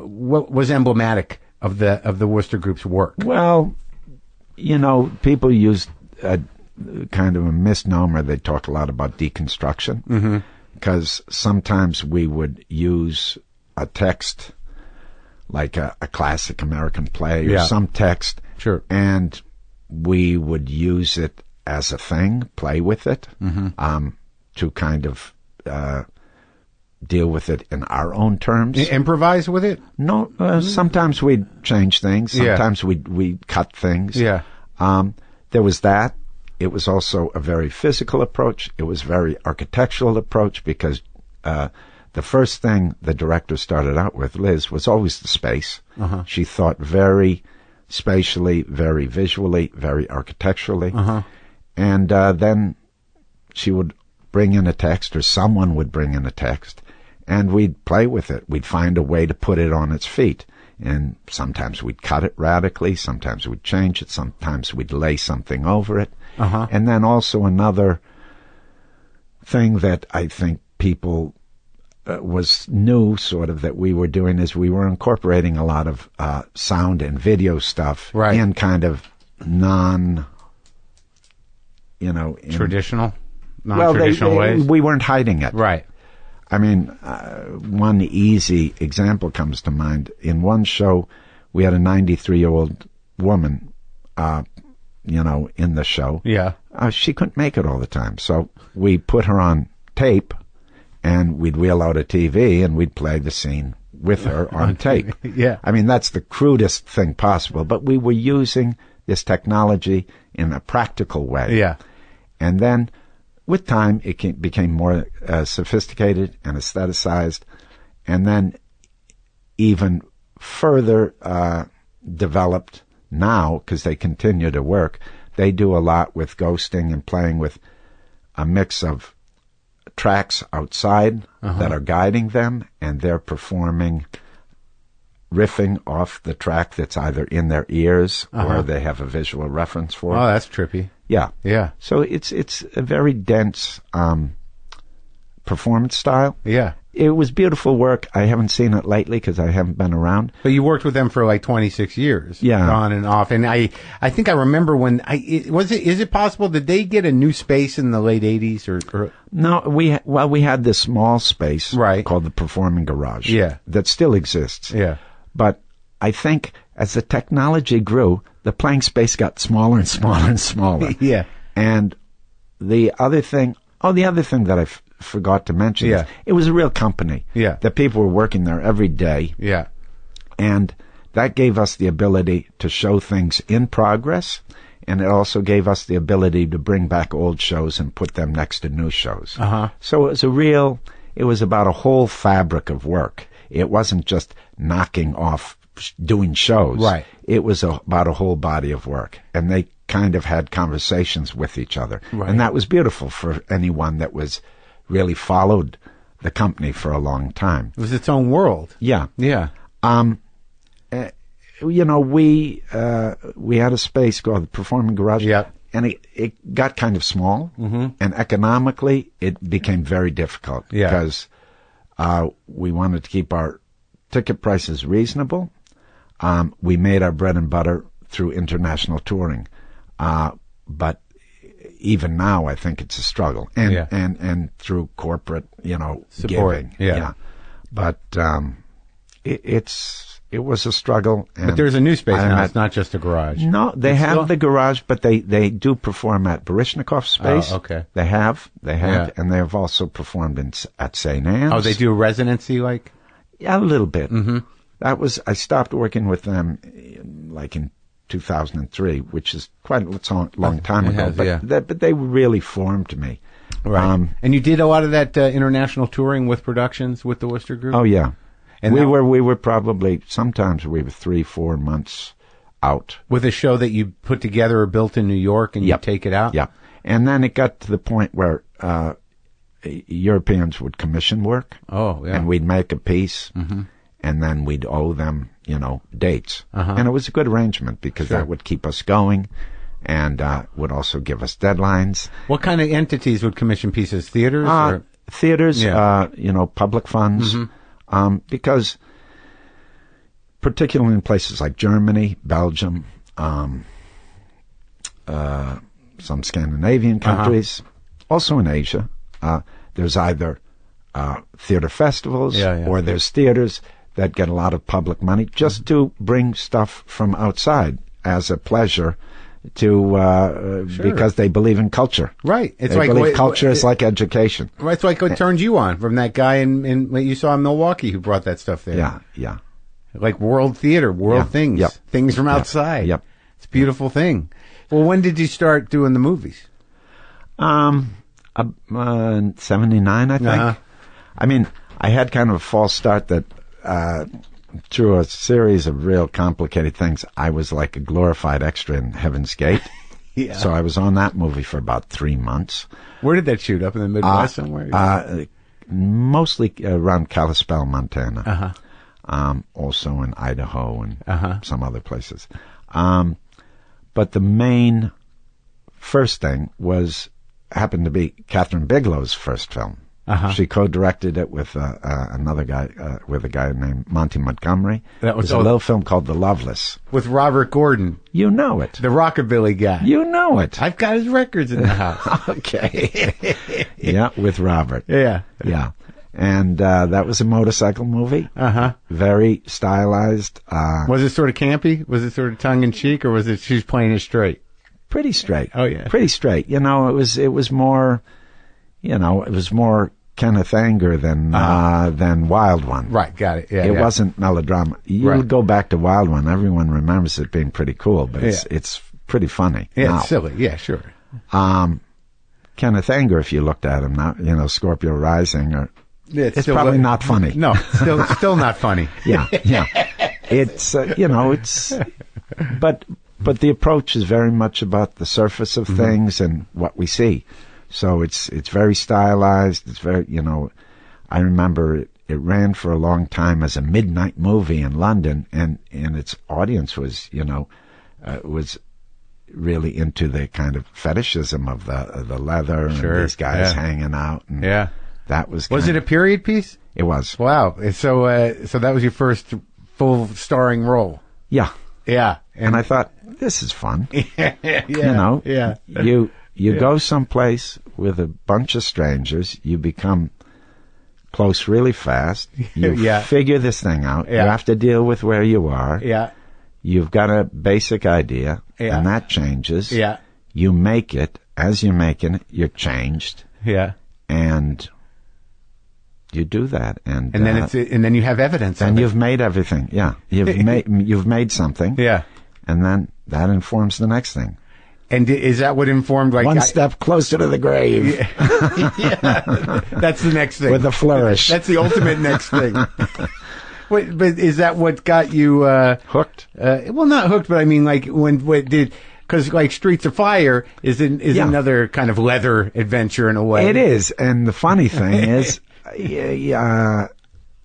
what was emblematic of the Wooster Group's work? Well, people used a kind of a misnomer. They talk a lot about deconstruction, because sometimes we would use a text like a classic American play or some text. Sure. And we would use it as a thing, play with it, to kind of deal with it in our own terms. Improvise with it? No, sometimes we'd change things. Sometimes we'd cut things. Yeah. There was that. It was also a very physical approach. It was a very architectural approach because the first thing the director started out with, Liz, was always the space. She thought very spatially, very visually, very architecturally. And then she would bring in a text, or someone would bring in a text, and we'd play with it. We'd find a way to put it on its feet. And sometimes we'd cut it radically, sometimes we'd change it, sometimes we'd lay something over it. And then also another thing that I think people was new, sort of, that we were doing is we were incorporating a lot of sound and video stuff in kind of traditional, non-traditional ways. We weren't hiding it. Right. I mean, one easy example comes to mind. In one show, we had a 93-year-old woman, in the show. Yeah. She couldn't make it all the time. So we put her on tape, and we'd wheel out a TV, and we'd play the scene with her on tape. Yeah. I mean, that's the crudest thing possible, but we were using this technology in a practical way. Yeah. And then, with time, it became more sophisticated and aestheticized, and then even further developed now, because they continue to work. They do a lot with ghosting and playing with a mix of tracks outside that are guiding them, and they're performing, riffing off the track that's either in their ears or they have a visual reference for. Oh, that's trippy. Yeah. Yeah. So it's a very dense performance style. Yeah. It was beautiful work. I haven't seen it lately because I haven't been around. But you worked with them for like 26 years. Yeah. On and off. And I think I remember when is it possible, did they get a new space in the late 80s or? No, we had this small space called the Performing Garage. Yeah. That still exists. Yeah. But I think as the technology grew, the playing space got smaller and smaller and smaller. Yeah. And the other thing that I forgot to mention is it was a real company. Yeah. That people were working there every day. Yeah. And that gave us the ability to show things in progress, and it also gave us the ability to bring back old shows and put them next to new shows. So it was about a whole fabric of work. It wasn't just knocking off doing shows. Right. It was about a whole body of work, and they kind of had conversations with each other. Right. And that was beautiful for anyone that was really followed the company for a long time. It was its own world. Yeah. Yeah. We had a space called the Performing Garage. Yeah. And it got kind of small, and economically it became very difficult because we wanted to keep our ticket prices reasonable. We made our bread and butter through international touring, but even now I think it's a struggle, and through corporate, support. giving. Yeah. But it was a struggle. But there's a new space now. It's not just a garage. No, they have the garage, but they do perform at Baryshnikov's space. Oh, okay. They have, and they have also performed at St. Anne's. Oh, they do a residency like? Yeah, a little bit. I stopped working with them in 2003, which is quite a long time ago. But they really formed me. Right. And you did a lot of that international touring with productions with the Worcester Group? Oh, yeah. And we were probably, sometimes we were 3-4 months out. With a show that you put together or built in New York and you take it out? Yeah. And then it got to the point where Europeans would commission work. Oh, yeah. And we'd make a piece, and then we'd owe them, dates. And it was a good arrangement because that would keep us going and would also give us deadlines. What kind of entities would commission pieces? Theaters? Theaters, public funds. Because particularly in places like Germany, Belgium, some Scandinavian countries, also in Asia, there's either theater festivals or there's theaters that get a lot of public money just to bring stuff from outside as a pleasure to because they believe in culture. Right. It's they believe culture is like education. Right. It's like what turned you on from that guy in what you saw in Milwaukee who brought that stuff there. Yeah, yeah. Like world theater, world things, things from outside. Yep. It's a beautiful thing. Well, when did you start doing the movies? 79, I think. I mean, I had kind of a false start that through a series of real complicated things, I was like a glorified extra in Heaven's Gate. So I was on that movie for about 3 months. Where did that shoot? Up in the Midwest somewhere? Mostly around Kalispell, Montana. Also in Idaho and some other places. But the main first thing happened to be Catherine Bigelow's first film. She co-directed it with another guy, with a guy named Monty Montgomery. That was a little film called The Loveless. With Robert Gordon. You know it. The rockabilly guy. You know it. I've got his records in the house. Okay. Yeah, with Robert. Yeah. Yeah. And that was a motorcycle movie. Very stylized. Was it sort of campy? Was it sort of tongue-in-cheek, or was it she's playing it straight? Pretty straight. Oh, yeah. Pretty straight. It was more, Kenneth Anger than Wild One. Right, got it. Yeah, it wasn't melodrama. You go back to Wild One, everyone remembers it being pretty cool, but it's pretty funny. Yeah, now. It's silly. Yeah, sure. Kenneth Anger, if you looked at him now, Scorpio Rising, it's probably not funny. No, still not funny. Yeah. It's but the approach is very much about the surface of things and what we see. So it's very stylized. It's very, I remember it ran for a long time as a midnight movie in London, and its audience was, was really into the kind of fetishism of the leather and these guys hanging out. And that was it a period piece? It was. Wow. So that was your first full starring role. Yeah. Yeah. And I thought, this is fun. Yeah. You go someplace with a bunch of strangers, you become close really fast, you figure this thing out, you have to deal with where you are, you've got a basic idea, and that changes, you make it, as you're making it, you're changed, and you do that, and then you have evidence, and you've made everything, you've made something, and then that informs the next thing. And is that what informed, like... One step closer to the grave. That's the next thing. With a flourish. That's the ultimate next thing. But is that what got you... hooked? Well, not hooked, but I mean, like, because, like, Streets of Fire is another kind of leather adventure in a way. It is. And the funny thing is,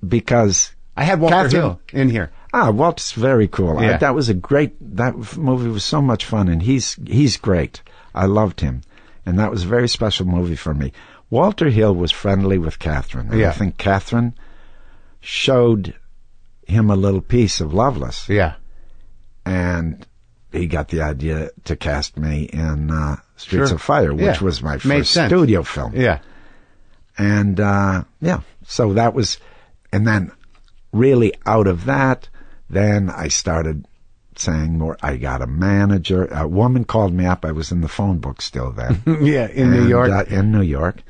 because... I had Walter Hill in here. Walt's very cool. Yeah. That movie was so much fun, and he's great. I loved him, and that was a very special movie for me. Walter Hill was friendly with Catherine. And I think Catherine showed him a little piece of Loveless. Yeah. And he got the idea to cast me in Streets of Fire, which was my first studio film. Yeah. And, so that was, and then really out of that, then I started saying more. I got a manager. A woman called me up. I was in the phone book still then. New York. In New York.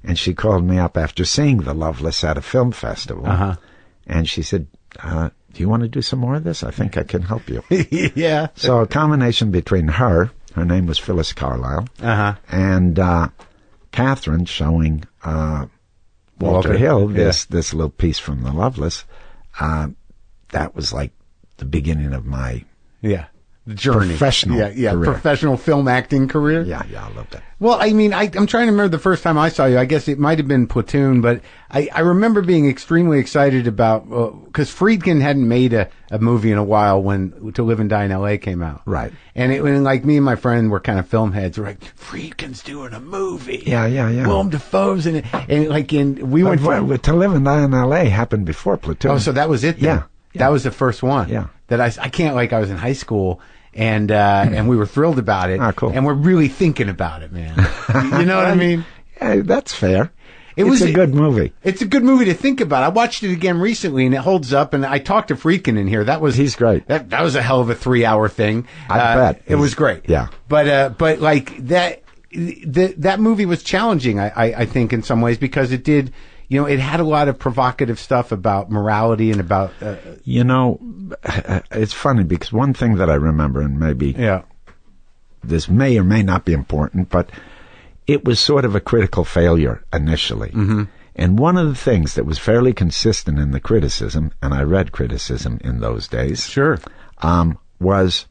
And she called me up after seeing The Loveless at a film festival. And she said, do you want to do some more of this? I think I can help you. Yeah. So a combination between her name was Phyllis Carlyle, and Catherine showing Walter Hill this little piece from The Loveless. That was like the beginning of my journey. Professional career. Professional film acting career. Yeah, I loved it. Well, I mean, I'm trying to remember the first time I saw you. I guess it might have been Platoon, but I remember being extremely excited about, because Friedkin hadn't made a movie in a while when To Live and Die in L.A. came out. Right. And like me and my friend were kind of film heads. We're like, Friedkin's doing a movie. Yeah. Willem Dafoe's in it. And like we went To Live and Die in L.A. happened before Platoon. Oh, so that was it then? Yeah. That was the first one. Yeah. That I can't, like, I was in high school and we were thrilled about it. Cool. And we're really thinking about it, man. You know what I mean? Yeah, that's fair. It's a good movie. It's a good movie to think about. I watched it again recently and it holds up, and I talked to Friedkin in here. He's great. That was a hell of a 3-hour thing. I bet. It was great. Yeah. But like that movie was challenging, I think, in some ways, because it did, it had a lot of provocative stuff about morality and about... it's funny because one thing that I remember, and maybe this may or may not be important, but it was sort of a critical failure initially. And one of the things that was fairly consistent in the criticism, and I read criticism in those days, was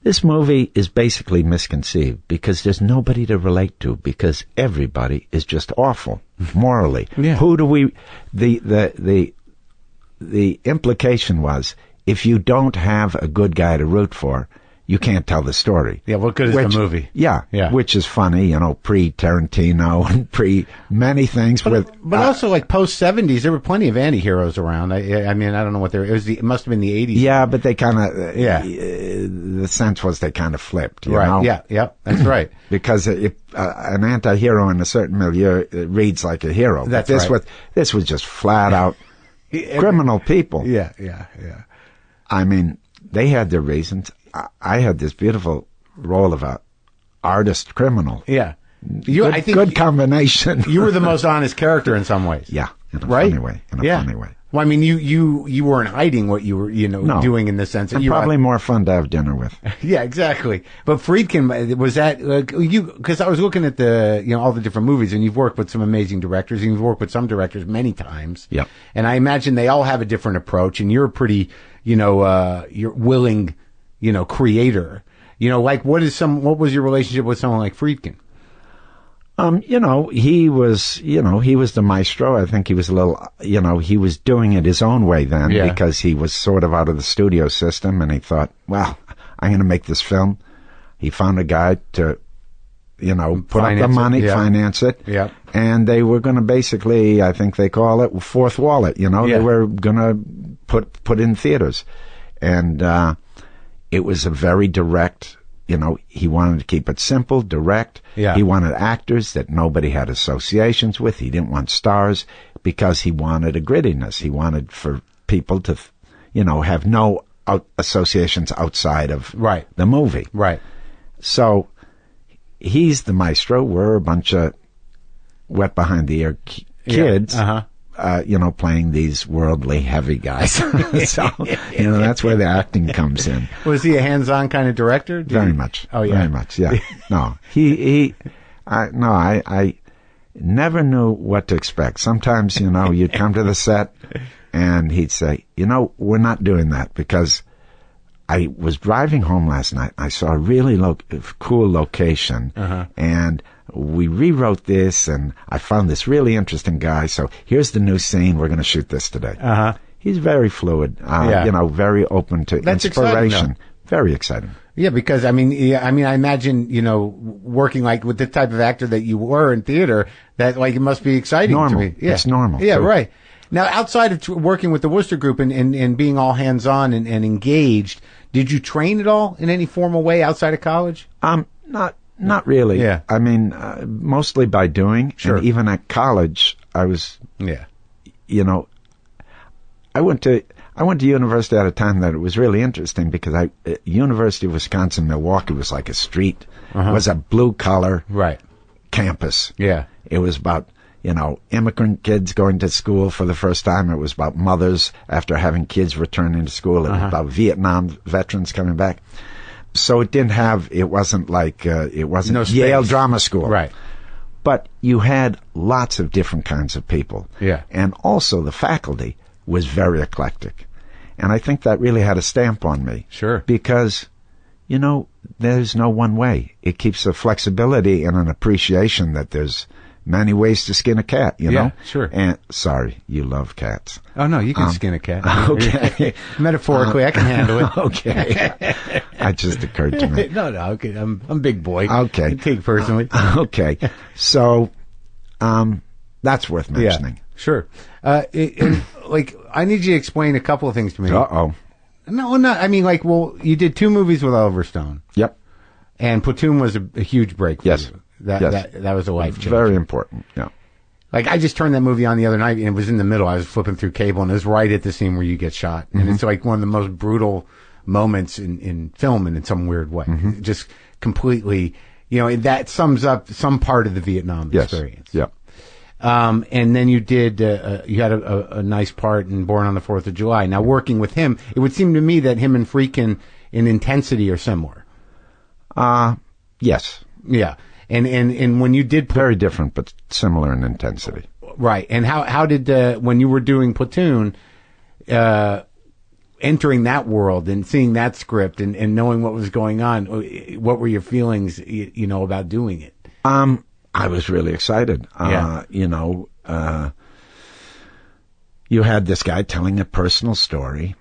this movie is basically misconceived because there's nobody to relate to, because everybody is just awful morally. Who do we... The implication was, if you don't have a good guy to root for, you can't tell the story. Yeah, what good is the movie? Yeah, which is funny, pre-Tarantino and pre-many things. But also, like, post-'70s, there were plenty of anti-heroes around. I mean, I don't know what it was. It must have been the 80s. Yeah, but they kind of, the sense was they kind of flipped, you know? Yeah, that's right. Because an anti-hero in a certain milieu reads like a hero. That's right. This was just flat out criminal people. Yeah. I mean, they had their reasons. I had this beautiful role of a artist criminal. Yeah. I think good combination. You were the most honest character in some ways. Yeah, in a funny way. Funny way. Well, I mean, you weren't hiding what you were, doing in the sense that and probably more fun to have dinner with. Yeah, exactly. But Friedkin, was that because I was looking at all the different movies, and you've worked with some amazing directors, and you've worked with some directors many times. Yeah. And I imagine they all have a different approach, and you're a pretty, you're willing, creator. Like what was your relationship with someone like Friedkin? He was the maestro. I think he was a little, he was doing it his own way then because he was sort of out of the studio system, and he thought, well, I'm going to make this film. He found a guy to, put up the money, finance it. Yeah. And they were going to basically, I think they call it, fourth wall it, They were going to put in theaters. And, it was a very direct, he wanted to keep it simple, direct. Yeah. He wanted actors that nobody had associations with. He didn't want stars because he wanted a grittiness. He wanted for people to, have no associations outside of the movie. Right. So he's the maestro. We're a bunch of wet behind the ear kids. Yeah. Uh-huh. Playing these worldly heavy guys. So, that's where the acting comes in. Was he a hands-on kind of director? Very much. Oh, yeah. Very much, yeah. No, I never knew what to expect. Sometimes, you'd come to the set and he'd say, we're not doing that because I was driving home last night. I saw a really cool location and we rewrote this, and I found this really interesting guy. So here's the new scene. We're going to shoot this today. He's very fluid, very open to inspiration. Exciting, very exciting. Yeah, because I imagine working like with the type of actor that you were in theater, that like it must be exciting. Normal. To me. Yeah. It's normal. Yeah, too. right. Now, outside of working with the Worcester Group and being all hands on and engaged, did you train at all in any formal way outside of college? Not really. Yeah. I mean, mostly by doing. Sure. And even at college, I was. Yeah. I went to university at a time that it was really interesting because University of Wisconsin-Milwaukee was like a street. It was a blue collar campus. Yeah. It was about immigrant kids going to school for the first time. It was about mothers after having kids returning to school. It was about Vietnam veterans coming back. So it wasn't like, Yale Drama School. Right. But you had lots of different kinds of people. Yeah. And also the faculty was very eclectic. And I think that really had a stamp on me. Sure. Because, there's no one way. It keeps a flexibility and an appreciation that there's many ways to skin a cat, Yeah, sure. And sorry, you love cats. Oh no, you can skin a cat. Okay. Metaphorically, I can handle it. Okay. That just occurred to me. No, okay. I'm a big boy. Okay. I take it personally. Okay. So, that's worth mentioning. Yeah, sure. I need you to explain a couple of things to me. Uh-oh. No, not. I mean, you did 2 movies with Oliver Stone. Yep. And Platoon was a huge break for Yes. you. That was a life changer. Very important. Yeah. Like, I just turned that movie on the other night, and it was in the middle. I was flipping through cable, and it was right at the scene where you get shot. And it's like one of the most brutal moments in film, and in some weird way. Just completely, that sums up some part of the Vietnam experience. Yeah. And then you did, you had a nice part in Born on the 4th of July. Now, working with him, it would seem to me that him and Friedkin in intensity are similar. Yes. Yeah. And when you did very different, but similar in intensity. Right. And how did when you were doing Platoon, entering that world and seeing that script and knowing what was going on, what were your feelings, about doing it? I was really excited. You had this guy telling a personal story.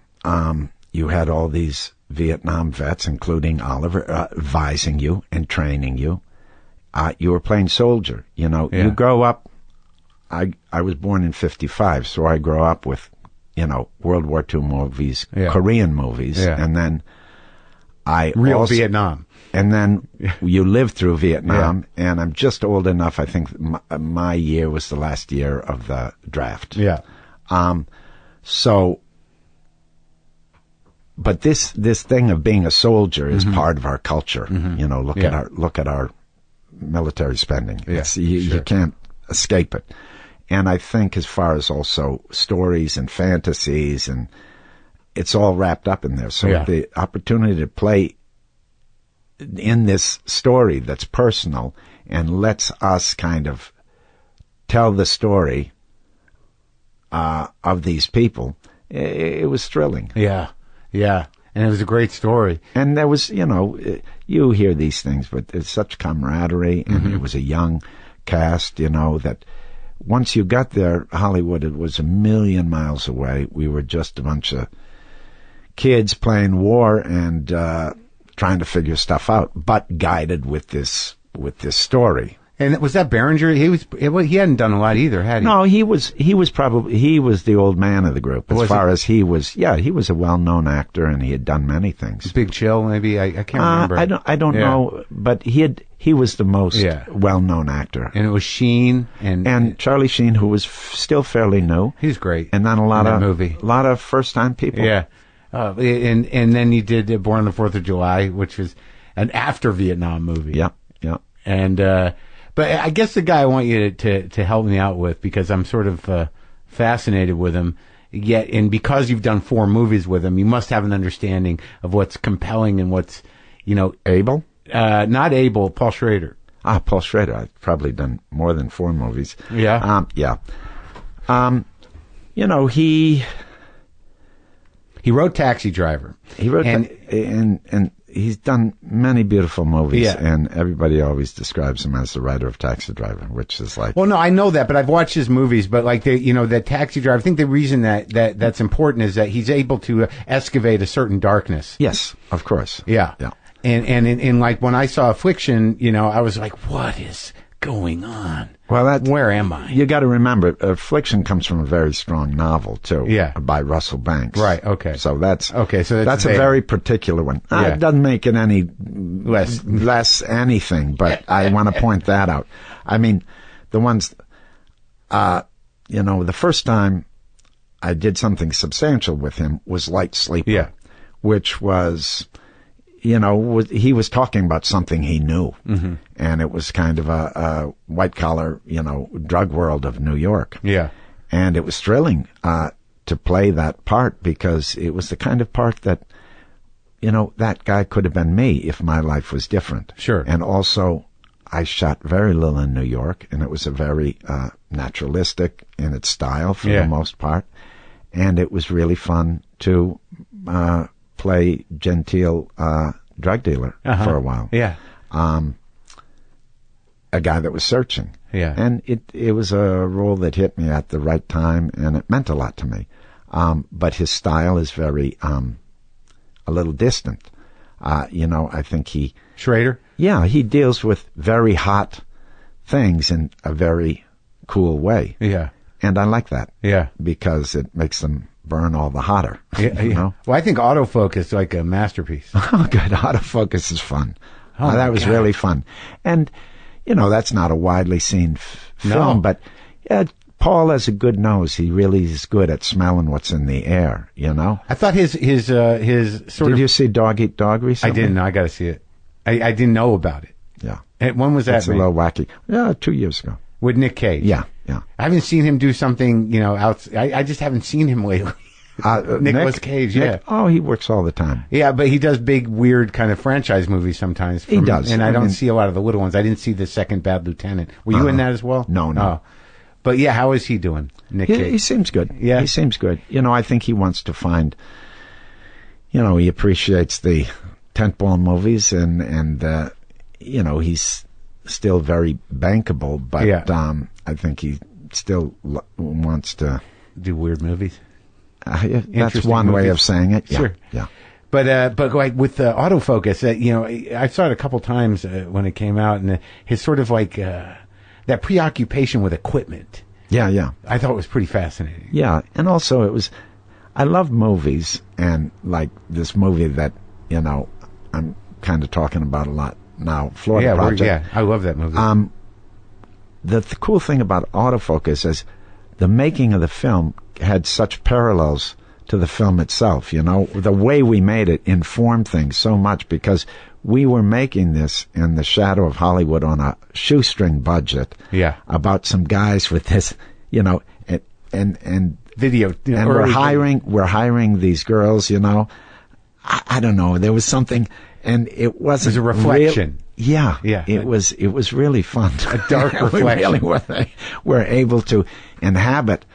You had all these Vietnam vets, including Oliver, advising you and training you. You were playing soldier. You know, you grow up. I was born in 55, so I grew up with, World War II movies, Korean movies, and then Real Vietnam. And then you lived through Vietnam, and I'm just old enough, I think my year was the last year of the draft. Yeah. But this thing of being a soldier is part of our culture. Look at our military spending. Yeah, you can't escape it. And I think as far as also stories and fantasies, and it's all wrapped up in there. So the opportunity to play in this story that's personal and lets us kind of tell the story of these people, it was thrilling. Yeah. And it was a great story. And there was, you hear these things, but there's such camaraderie, and it was a young cast, that once you got there, Hollywood, it was a million miles away. We were just a bunch of kids playing war and trying to figure stuff out, but guided with this story. And was that Berenger? He hadn't done a lot either, had he? No, he was the old man of the group. He was a well-known actor, and he had done many things. Big Chill, maybe. I can't remember. I don't know, but he was the most well-known actor. And it was Sheen and Charlie Sheen, who was still fairly new. He's great. And then a lot of first-time people. Yeah. And then he did Born on the 4th of July, which was an after Vietnam movie. Yeah. And but I guess the guy I want you to help me out with, because I'm sort of fascinated with him. Yet, and because you've done 4 movies with him, you must have an understanding of what's compelling and what's, Abel? Not Abel, Paul Schrader. Paul Schrader. I've probably done more than 4 movies. Yeah. He wrote Taxi Driver. He wrote and he's done many beautiful movies, and everybody always describes him as the writer of Taxi Driver, which is like... Well, no, I know that, but I've watched his movies, but like, that Taxi Driver, I think the reason that's important is that he's able to excavate a certain darkness. Yes, of course. Yeah. And like, when I saw Affliction, I was like, what is going on? Well, where am I? You got to remember, Affliction comes from a very strong novel too. Yeah. By Russell Banks. Right. Okay. So that's a very particular one. It doesn't make it any less anything, but I want to point that out. I mean, the ones, the first time I did something substantial with him was Light Sleeper, which was, he was talking about something he knew. Mm-hmm. And it was kind of a white-collar, drug world of New York. Yeah. And it was thrilling to play that part, because it was the kind of part that, that guy could have been me if my life was different. Sure. And also, I shot very little in New York, and it was a very naturalistic in its style for the most part. And it was really fun to play genteel drug dealer for a while. Yeah. A guy that was searching. Yeah. And it was a role that hit me at the right time, and it meant a lot to me. But his style is very, a little distant. I think Schrader? Yeah, he deals with very hot things in a very cool way. Yeah. And I like that. Yeah. Because it makes them burn all the hotter. Yeah. Well, I think autofocus is like a masterpiece. Oh, good. Autofocus is fun. Oh, that was really fun. And, that's not a widely seen film, but Paul has a good nose. He really is good at smelling what's in the air, I thought his sort of... Did you see Dog Eat Dog recently? I didn't. I got to see it. I didn't know about it. Yeah. And when was that? It's a little wacky. Yeah, 2 years ago. With Nick Cage? Yeah. I haven't seen him do something, I just haven't seen him lately. Nicolas Cage, Nick, he works all the time. Yeah, but he does big, weird kind of franchise movies sometimes. He does. And I don't see a lot of the little ones. I didn't see the second Bad Lieutenant. Were you in that as well? No. Oh. But yeah, how is he doing, Nick Cage? He seems good. Yeah. He seems good. I think he wants to find, he appreciates the tentpole movies, and he's still very bankable, but I think he still wants to do weird movies. That's one way of saying it. Yeah. Sure. Yeah. But like with the autofocus, I saw it a couple times when it came out, and his sort of like that preoccupation with equipment. Yeah. I thought it was pretty fascinating. Yeah, and also I love movies, and like this movie that, I'm kind of talking about a lot now, Florida Project. I love that movie. The cool thing about autofocus is the making of the film had such parallels to the film itself. The way we made it informed things so much, because we were making this in the shadow of Hollywood on a shoestring budget. Yeah. About some guys with this, and video. And we're hiring these girls. I don't know. There was something, and it wasn't. It was a reflection. Yeah. It was really fun. A dark reflection. We really were able to inhabit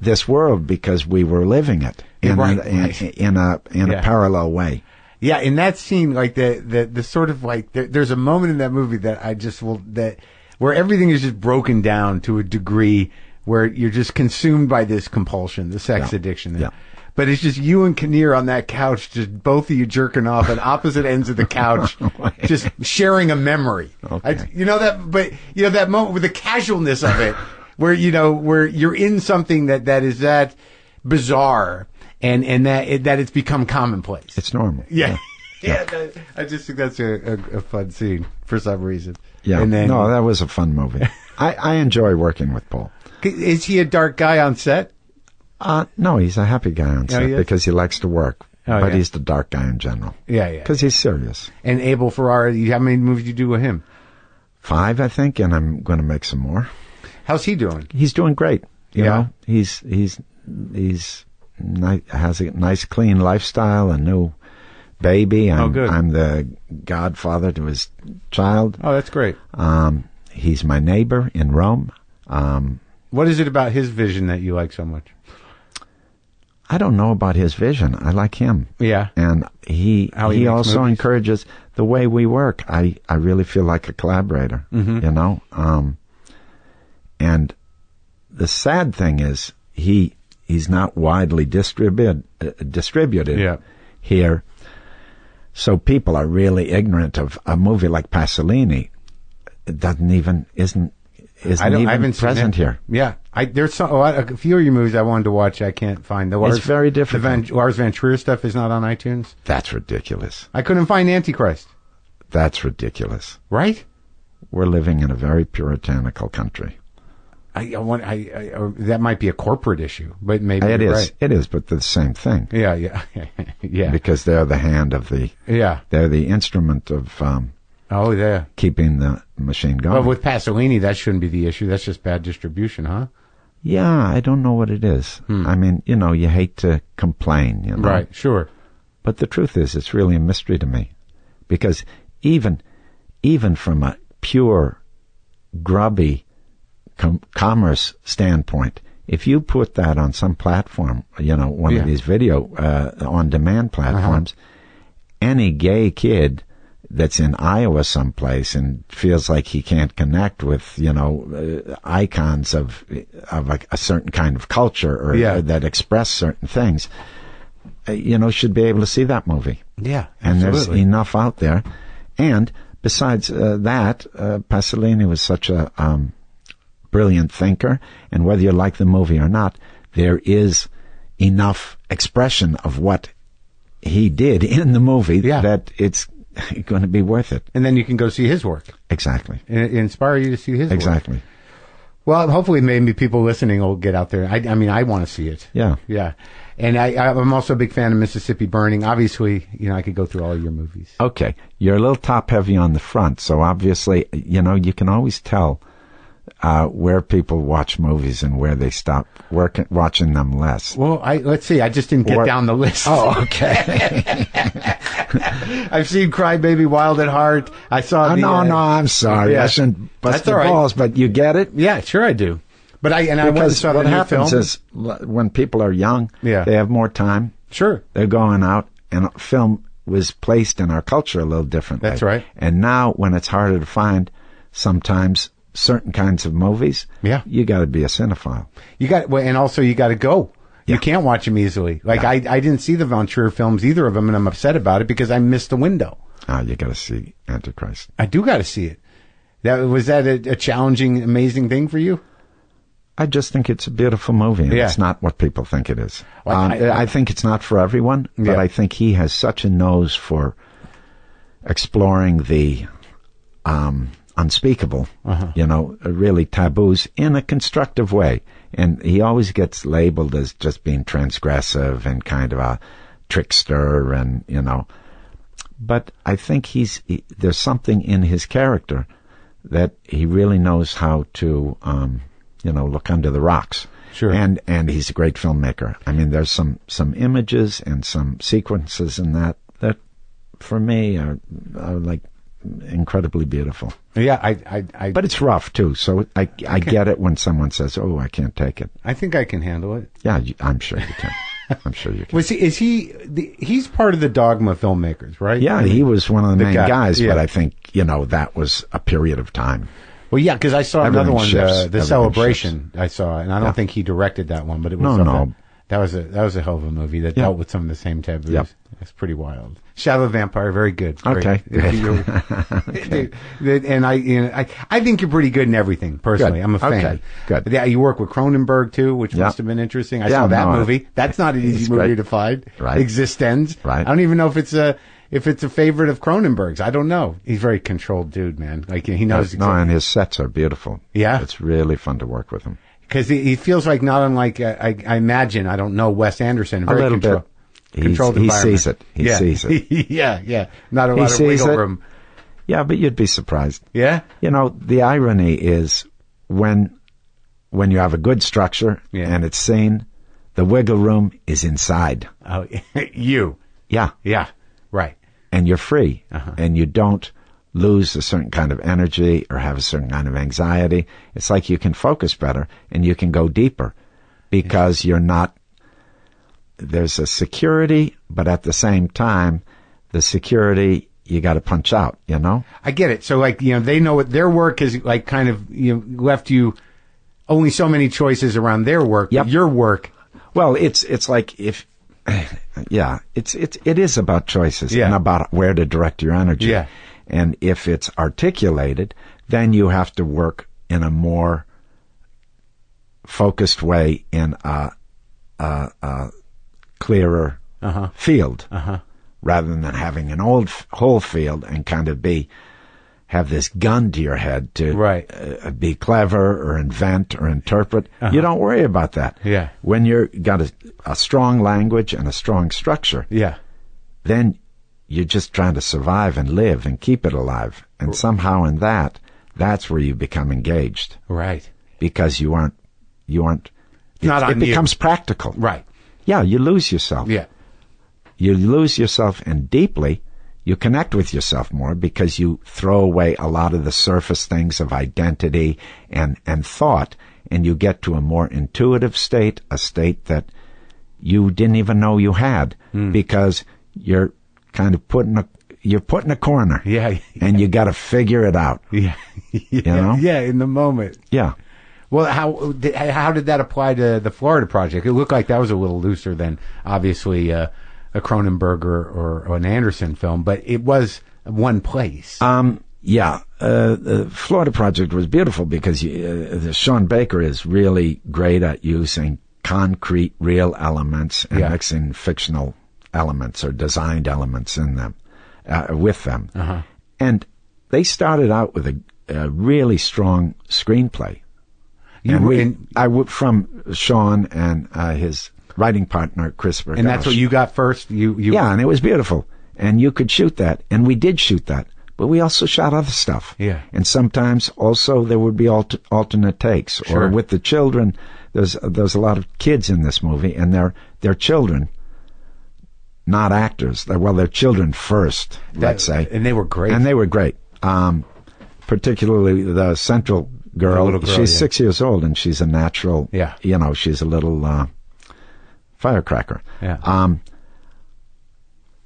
this world because we were living it in a parallel way. Yeah, in that scene, like the sort of like there's a moment in that movie that where everything is just broken down to a degree where you're just consumed by this compulsion, the sex addiction. Yeah. But it's just you and Kinnear on that couch, just both of you jerking off at opposite ends of the couch, just sharing a memory. Okay. That moment with the casualness of it, where you're in something that is that bizarre, and that it's become commonplace. It's normal. Yeah. I just think that's a fun scene for some reason. Yeah. And then, that was a fun movie. I enjoy working with Paul. Is he a dark guy on set? No, he's a happy guy on set because he likes to work. But he's the dark guy in general. Yeah. Because he's serious. And Abel Ferrara, how many movies do you do with him? 5, I think, and I'm going to make some more. How's he doing? He's doing great. You know, he's has a nice, clean lifestyle, a new baby. Good. I'm the godfather to his child. Oh, that's great. He's my neighbor in Rome. What is it about his vision that you like so much? I don't know about his vision. I like him. Yeah. And he also encourages the way we work. I really feel like a collaborator, and the sad thing is he's not widely distributed here. So people are really ignorant of a movie like Pasolini. It isn't even present here. Yeah, there's a few of your movies I wanted to watch. I can't find. It's very different. The Lars Van Trier stuff is not on iTunes. That's ridiculous. I couldn't find Antichrist. That's ridiculous. Right? We're living in a very puritanical country. That might be a corporate issue, but maybe it is. Right. It is, but they're the same thing. Yeah. Because they're the hand of the. Yeah. They're the instrument of. Keeping the machine going. Well, with Pasolini, that shouldn't be the issue. That's just bad distribution, huh? Yeah, I don't know what it is. I mean, you hate to complain, Right, sure. But the truth is, it's really a mystery to me. Because even from a pure, grubby commerce standpoint, if you put that on some platform, one of these video on-demand platforms, any gay kid that's in Iowa someplace and feels like he can't connect with, icons of a certain kind of culture or that express certain things, should be able to see that movie. Yeah, and absolutely. There's enough out there. And besides that, Pasolini was such a brilliant thinker, and whether you like the movie or not, there is enough expression of what he did in the movie that it's going to be worth it. And then you can go see his work. Exactly. And inspire you to see his work. Exactly. Well, hopefully maybe people listening will get out there. I mean, I want to see it. Yeah. Yeah. And I'm also a big fan of Mississippi Burning. Obviously, I could go through all your movies. Okay. You're a little top-heavy on the front, so obviously, you can always tell where people watch movies and where they stop watching them less. Well, let's see. I just didn't get down the list. Oh, okay. I've seen Cry Baby, Wild at Heart. I saw. No, I'm sorry. I shouldn't bust the balls, but you get it. Yeah, sure I do. But I went and saw what the new happens film. is when people are young, Yeah. they have more time. Sure. They're going out, and film was placed in our culture a little differently. That's right. And now, when it's harder to find, sometimes certain kinds of movies, you got to be a cinephile. And also you got to go. You can't watch them easily. Like, I didn't see the Von Trier films, either of them, and I'm upset about it because I missed the window. You got to see Antichrist. I do got to see it. Was that a challenging, amazing thing for you? I just think it's a beautiful movie, and it's not what people think it is. Well, I think it's not for everyone, but I think he has such a nose for exploring the unspeakable, really taboos in a constructive way. And he always gets labeled as just being transgressive and kind of a trickster, and, But I think there's something in his character that he really knows how to... look under the rocks. Sure. And he's a great filmmaker. I mean, there's some images and some sequences in that for me are like incredibly beautiful. Yeah, But it's rough too, so I get it when someone says, "Oh, I can't take it." I think I can handle it. Yeah, I'm sure you can. I'm sure you can. He's part of the Dogma filmmakers, right? Yeah, he was one of the main guys, yeah. but I think, that was a period of time. Well, yeah, because I saw another one, the Celebration. Shifts. I saw, and I don't think he directed that one, but it was no. That was a hell of a movie that dealt with some of the same taboos. Yep. It's pretty wild. Shadow of the Vampire, very good. Okay. Okay. And I think you're pretty good in everything. Personally, good. I'm a fan. Okay. Good. But yeah, you work with Cronenberg too, which must have been interesting. I saw that movie. That's not an easy movie to find. Right. Existenz. Right. I don't even know if it's a favorite of Cronenberg's. I don't know. He's a very controlled dude, man. Like, he knows exactly. No, and his sets are beautiful. Yeah. It's really fun to work with him. Because he feels like not unlike, I imagine, I don't know, Wes Anderson. A little bit. Controlled he environment. sees it. He sees it. Yeah. Not a lot of wiggle room. Yeah, but you'd be surprised. Yeah? The irony is when you have a good structure and it's seen, the wiggle room is inside. Oh, you. Yeah. Yeah. Right. And you're free. And you don't lose a certain kind of energy or have a certain kind of anxiety. It's like you can focus better and you can go deeper because you're not, there's a security, but at the same time, the security, you got to punch out, I get it. So, like, they know what their work is, like, kind of, left you only so many choices around their work. Yep. Your work. Well, it's like if, it is about choices and about where to direct your energy. Yeah. And if it's articulated, then you have to work in a more focused way in a clearer field, rather than having an whole field and kind of have this gun to your head to be clever or invent or interpret. You don't worry about that. Yeah. When you've got a strong language and a strong structure, then you're just trying to survive and live and keep it alive. And somehow in that's where you become engaged. Right. Because you aren't, it becomes practical. Right. Yeah, you lose yourself. Yeah. You lose yourself, and deeply, you connect with yourself more because you throw away a lot of the surface things of identity and thought, and you get to a more intuitive state, a state that you didn't even know you had, because you're kind of put in a corner. Yeah. And you got to figure it out. Yeah. Yeah, in the moment. Yeah. Well, how did that apply to the Florida Project? It looked like that was a little looser than, obviously, a Cronenberg or an Anderson film, but it was one place. The Florida Project was beautiful because Sean Baker is really great at using concrete, real elements and mixing fictional elements or designed elements in them, with them. And they started out with a really strong screenplay. From Sean and his writing partner, Chris Bergosh. And that's what you got first? Yeah, and it was beautiful. And you could shoot that. And we did shoot that. But we also shot other stuff. Yeah. And sometimes also there would be alternate takes. Sure. Or with the children, there's a lot of kids in this movie, and they're children, not actors. They're children first, let's say. And they were great. Particularly the central girl. She's 6 years old, and she's a natural. Yeah. She's a little firecracker. Yeah.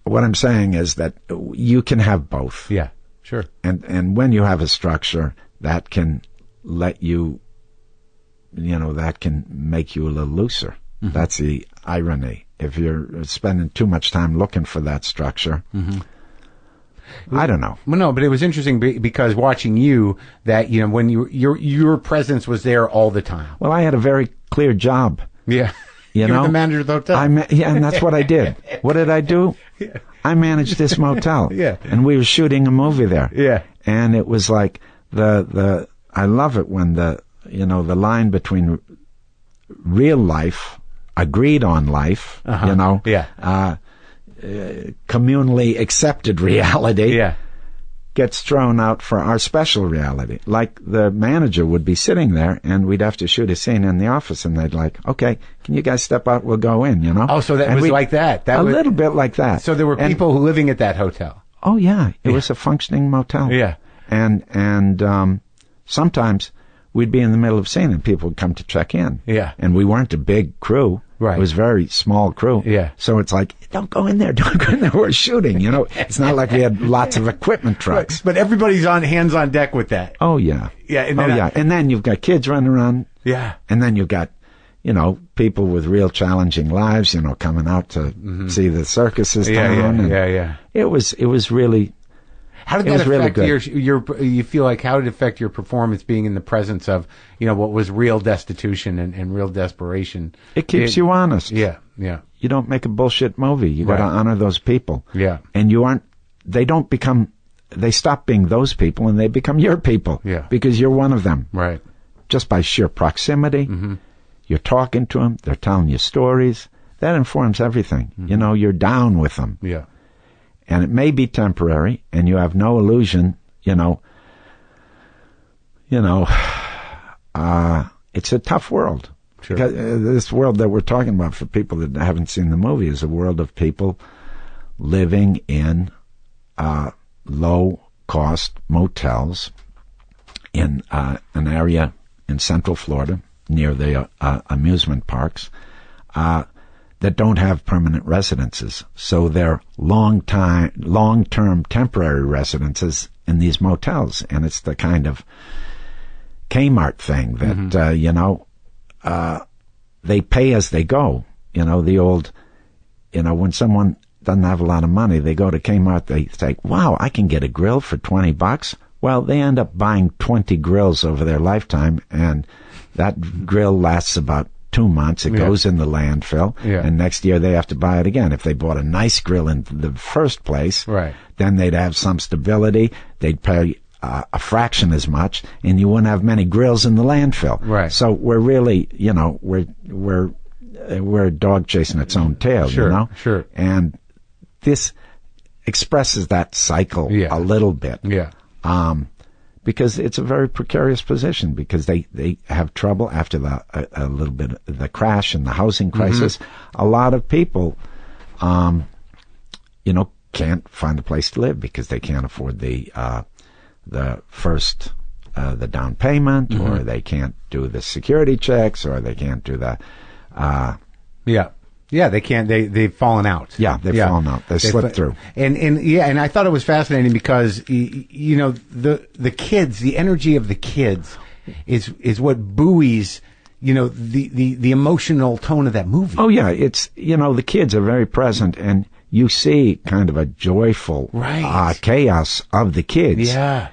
What I'm saying is that you can have both. Yeah. Sure. And when you have a structure, that can let you, that can make you a little looser. That's the irony. If you're spending too much time looking for that structure, I don't know. Well, no, but it was interesting because watching you, that, you know, when your presence was there all the time. Well, I had a very clear job. Yeah. You were know, the manager of the hotel. And that's what I did. What did I do? Yeah. I managed this motel. Yeah. And we were shooting a movie there. Yeah. And it was like I love it when the line between real life, agreed on life, communally accepted reality, gets thrown out for our special reality. Like the manager would be sitting there and we'd have to shoot a scene in the office and they'd like, okay, can you guys step out? We'll go in, you know? Oh, so that was like that. A little bit like that. So there were people living at that hotel. Oh yeah. It was a functioning motel. Yeah. And sometimes we'd be in the middle of scene and people would come to check in. Yeah. And we weren't a big crew. Right. It was a very small crew. Yeah. So it's like, don't go in there. Don't go in there. We're shooting, you know. It's not like we had lots of equipment trucks. Right. But everybody's hands on deck with that. Oh, yeah. Yeah. And And then you've got kids running around. Yeah. And then you've got, you know, people with real challenging lives, you know, coming out to see the circuses down. Yeah. It was really... How did that affect you feel like, how did it affect your performance being in the presence of, you know, what was real destitution and real desperation? It keeps you honest. Yeah. You don't make a bullshit movie. You got to honor those people. Yeah. And they stop being those people and they become your people. Yeah. Because you're one of them. Right. Just by sheer proximity. You're talking to them. They're telling you stories. That informs everything. You know, you're down with them. Yeah. And it may be temporary, and you have no illusion, it's a tough world. Sure. Because, this world that we're talking about, for people that haven't seen the movie, is a world of people living in low-cost motels in an area in Central Florida near the amusement parks, that don't have permanent residences. So they're long-term temporary residences in these motels. And it's the kind of Kmart thing that, they pay as they go. You know, the old, when someone doesn't have a lot of money, they go to Kmart, they say, wow, I can get a grill for $20. Well, they end up buying 20 grills over their lifetime, and that grill lasts about 2 months. It goes in the landfill, and next year they have to buy it again. If they bought a nice grill in the first place, then they'd have some stability. They'd pay a fraction as much, and you wouldn't have many grills in the landfill. Right. So we're really, we're a dog chasing its own tail. Sure. And this expresses that cycle a little bit. Yeah. Because it's a very precarious position, because they have trouble after a little bit of the crash and the housing crisis. A lot of people, can't find a place to live because they can't afford the down payment, or they can't do the security checks, or they can't do the, Yeah, they can't. They've fallen out. Yeah, they've fallen out. They slipped through. And I thought it was fascinating because the kids, the energy of the kids, is what buoys the emotional tone of that movie. Oh yeah, it's the kids are very present, and you see kind of a joyful chaos of the kids. Yeah.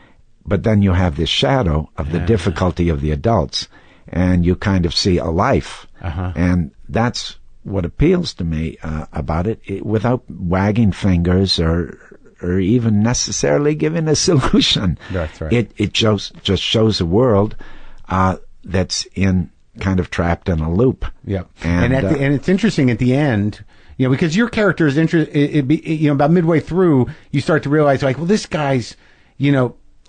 But then you have this shadow of the difficulty of the adults, and you kind of see a life, and that's what appeals to me about it, without wagging fingers or even necessarily giving a solution. That's right. It just shows a world that's kind of trapped in a loop. Yeah, and it's interesting at the end, because your character is about midway through, you start to realize, like, well, this guy's,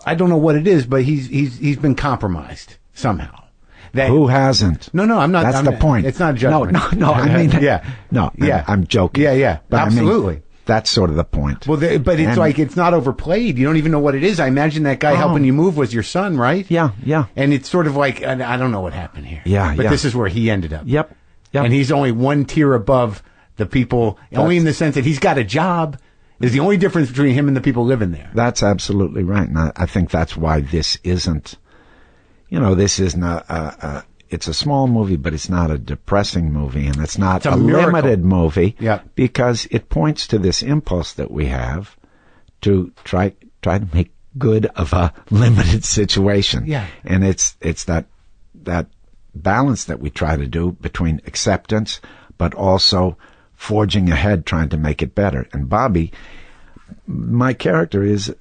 I don't know what it is, but he's been compromised somehow. Who hasn't? No, I'm not. That's the point. It's not a judgment. No. I mean, yeah. I'm joking. Yeah. But absolutely. I mean, that's sort of the point. Well, but it's like it's not overplayed. You don't even know what it is. I imagine that guy helping you move was your son, right? Yeah. And it's sort of like, I don't know what happened here. Yeah. But this is where he ended up. Yep. And he's only one tier above the people, only in the sense that he's got a job. Is the only difference between him and the people living there. That's absolutely right. And I think that's why this isn't, this isn't it's a small movie, but it's not a depressing movie, and it's not a miracle. limited movie. Yeah. Because it points to this impulse that we have to try to make good of a limited situation. Yeah. And it's that balance that we try to do between acceptance, but also forging ahead, trying to make it better. And Bobby, my character is,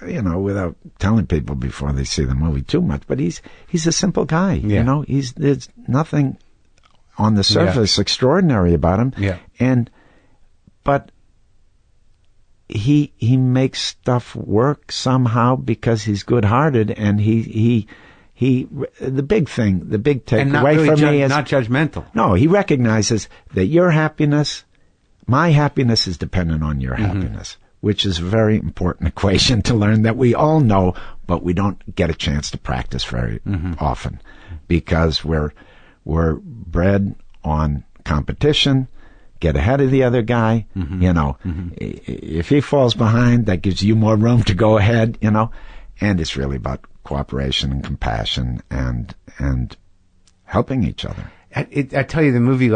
without telling people before they see the movie too much, but he's a simple guy. Yeah. There's nothing on the surface extraordinary about him. Yeah. But he makes stuff work somehow because he's good-hearted, and the big takeaway for me is not judgmental. No, he recognizes that your happiness, my happiness, is dependent on your happiness, which is a very important equation to learn that we all know, but we don't get a chance to practice very often because we're bred on competition. Get ahead of the other guy, If he falls behind, that gives you more room to go ahead, And it's really about cooperation and compassion and helping each other. I tell you, the movie,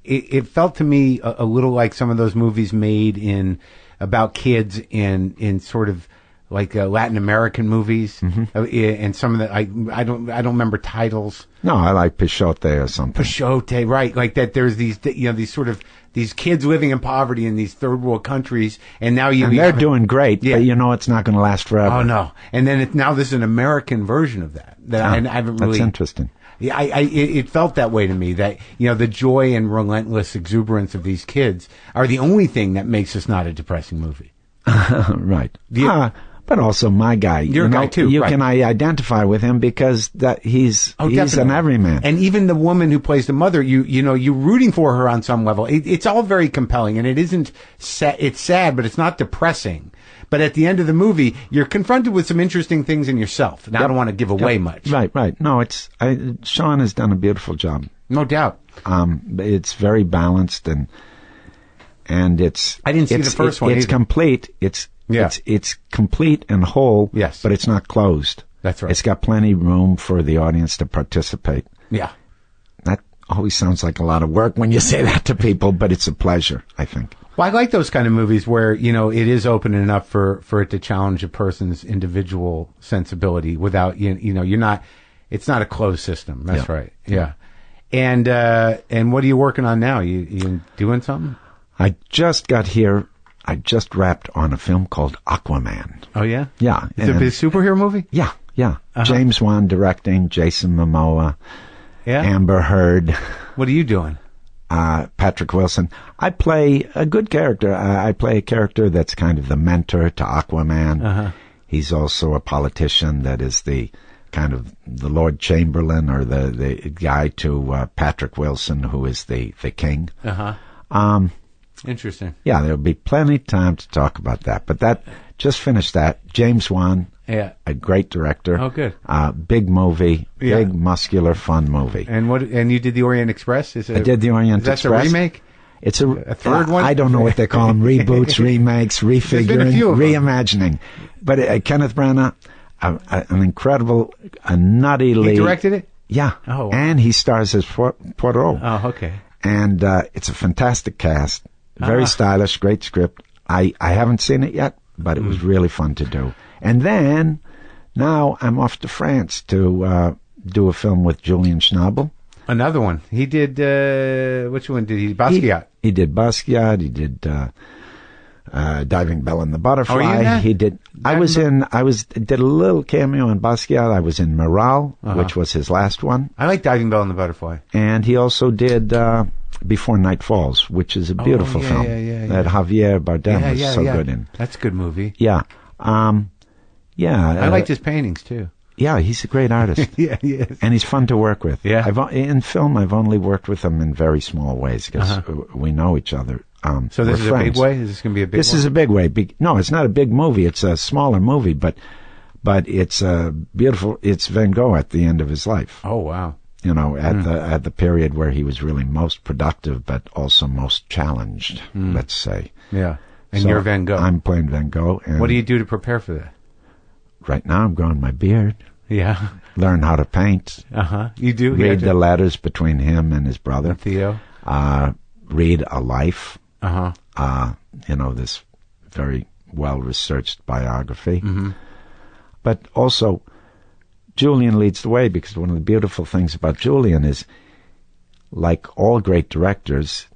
it felt to me a little like some of those movies made about kids in sort of like Latin American movies, and some of the I don't remember titles. No, I like Pichote or something. Pichote, right? Like that. There's these these kids living in poverty in these third world countries, and now they're doing great, but it's not going to last forever. Oh no! And then now this is an American version of that. I haven't really. That's interesting. Yeah, it felt that way to me, that, the joy and relentless exuberance of these kids are the only thing that makes this not a depressing movie. Right. But also my guy. Your guy too. You right. can identify with him because he's definitely. an everyman. And even the woman who plays the mother, you're rooting for her on some level. It's all very compelling, and it isn't sad. It's sad, but it's not depressing. But at the end of the movie, you're confronted with some interesting things in yourself. And I don't want to give away much. Right. No, Sean has done a beautiful job. No doubt. It's very balanced and it's. I didn't see the first one. It's either. complete. It's complete and whole. Yes. But it's not closed. That's right. It's got plenty of room for the audience to participate. Yeah. That always sounds like a lot of work when you say that to people, but it's a pleasure, I think. Well, I like those kind of movies where, it is open enough for it to challenge a person's individual sensibility without, you're not, it's not a closed system. That's right. Yeah. And what are you working on now? You doing something? I just got here. I just wrapped on a film called Aquaman. Oh, yeah? Yeah. Is it a superhero movie? Yeah. James Wan directing, Jason Momoa, Amber Heard. What are you doing? Patrick Wilson. I play a good character. I play a character that's kind of the mentor to Aquaman. He's also a politician that is the kind of the Lord Chamberlain or the guy to Patrick Wilson, who is the king. Interesting. Yeah, there'll be plenty of time to talk about that. But just finished that. James Wan, a great director. Oh, good. Big movie, big muscular fun movie. And you did the Orient Express? I did the Orient Express. That's a remake? It's a third one? I don't know what they call them. Reboots, remakes, refiguring, reimagining. But Kenneth Branagh, an incredible, a nutty lead. He directed it? Yeah. Oh, wow. And he stars as Poirot. Oh, okay. And it's a fantastic cast. Very stylish, great script. I haven't seen it yet, but it was really fun to do. And then, now I'm off to France to do a film with Julian Schnabel. Another one. He did, which one did he? Basquiat. He did Basquiat. He did Diving Bell and the Butterfly. Oh, you he did. Did a little cameo on Basquiat. I was in Morale, which was his last one. I like Diving Bell and the Butterfly. And he also did Before Night Falls, which is a beautiful film that Javier Bardem was so good in. That's a good movie. Yeah. I liked his paintings too. Yeah, he's a great artist. Yeah, he is. And he's fun to work with. Yeah. In film, I've only worked with him in very small ways because we know each other. So this is friends. A big way? Is this going to be a big This is a big way. No, it's not a big movie. It's a smaller movie, but it's beautiful. It's Van Gogh at the end of his life. Oh, wow. At the period where he was really most productive, but also most challenged, let's say. Yeah. And you're Van Gogh. I'm playing Van Gogh. And what do you do to prepare for that? Right now, I'm growing my beard. Yeah. learn how to paint, You do? read the letters between him and his brother, Theo? read a life, Uh-huh. this very well-researched biography. Mm-hmm. But also, Julian leads the way, because one of the beautiful things about Julian is, like all great directors,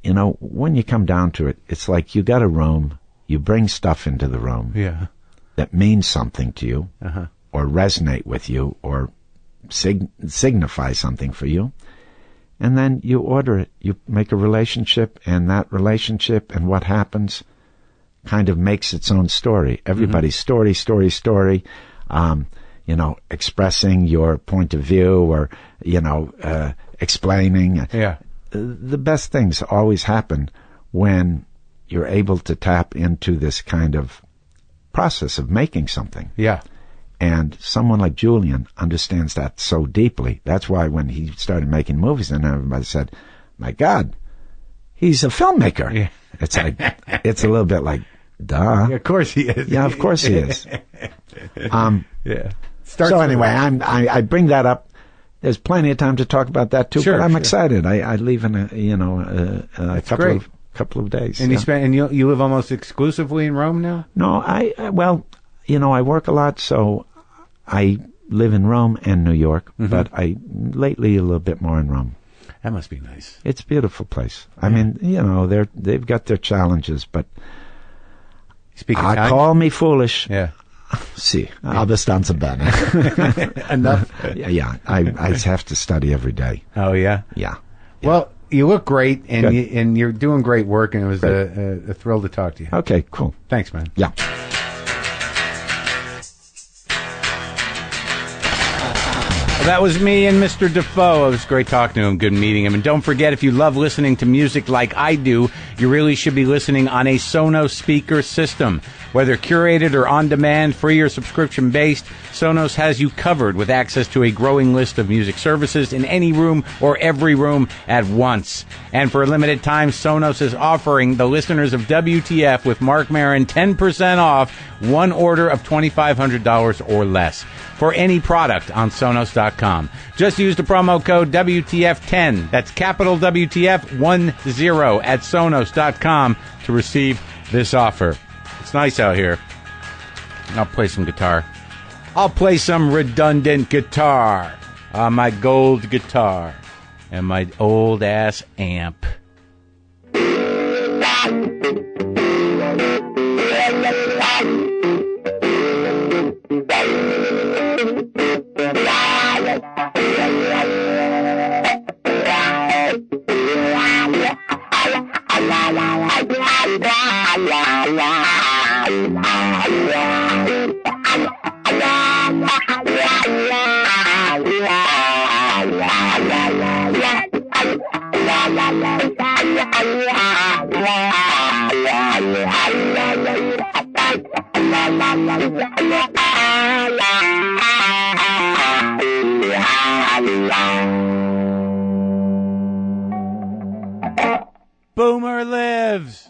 when you come down to it, it's like you got a room, you bring stuff into the room Yeah. that means something to you, Uh-huh. or resonate with you, or signify something for you, and then you order it. You make a relationship, and that relationship and what happens kind of makes its own story. Everybody's story, expressing your point of view, or, explaining. Yeah. The best things always happen when you're able to tap into this kind of process of making something. Yeah. And someone like Julian understands that so deeply. That's why when he started making movies, and everybody said, my God, he's a filmmaker. Yeah. It's like, it's a little bit like, duh. Yeah, of course he is. Yeah, of course he is. Yeah. So anyway, I bring that up. There's plenty of time to talk about that too, Sure, but I'm sure. excited. I leave in a couple of days. And yeah. you live almost exclusively in Rome now? No, I work a lot, so I live in Rome and New York, but lately a little bit more in Rome. That must be nice. It's a beautiful place. I mean, they've got their challenges, but Speak Italian? call me foolish. Yeah. Sì, abbastanza bene. Enough. Yeah, I have to study every day. Oh, yeah? Yeah. Well, you look great, and Good. you're doing great work, and it was Great. a thrill to talk to you. Okay, cool. Thanks, man. Yeah. That was me and Mr. Dafoe. It was great talking to him. Good meeting him. And don't forget, if you love listening to music like I do, you really should be listening on a Sonos speaker system. Whether curated or on demand, free or subscription based, Sonos has you covered with access to a growing list of music services in any room or every room at once. And for a limited time, Sonos is offering the listeners of WTF with Marc Maron 10% off one order of $2,500 or less for any product on Sonos.com. Just use the promo code WTF10. That's capital WTF10 at Sonos.com to receive this offer. It's nice out here. I'll play some guitar. I'll play some redundant guitar on my gold guitar and my old ass amp. Boomer lives!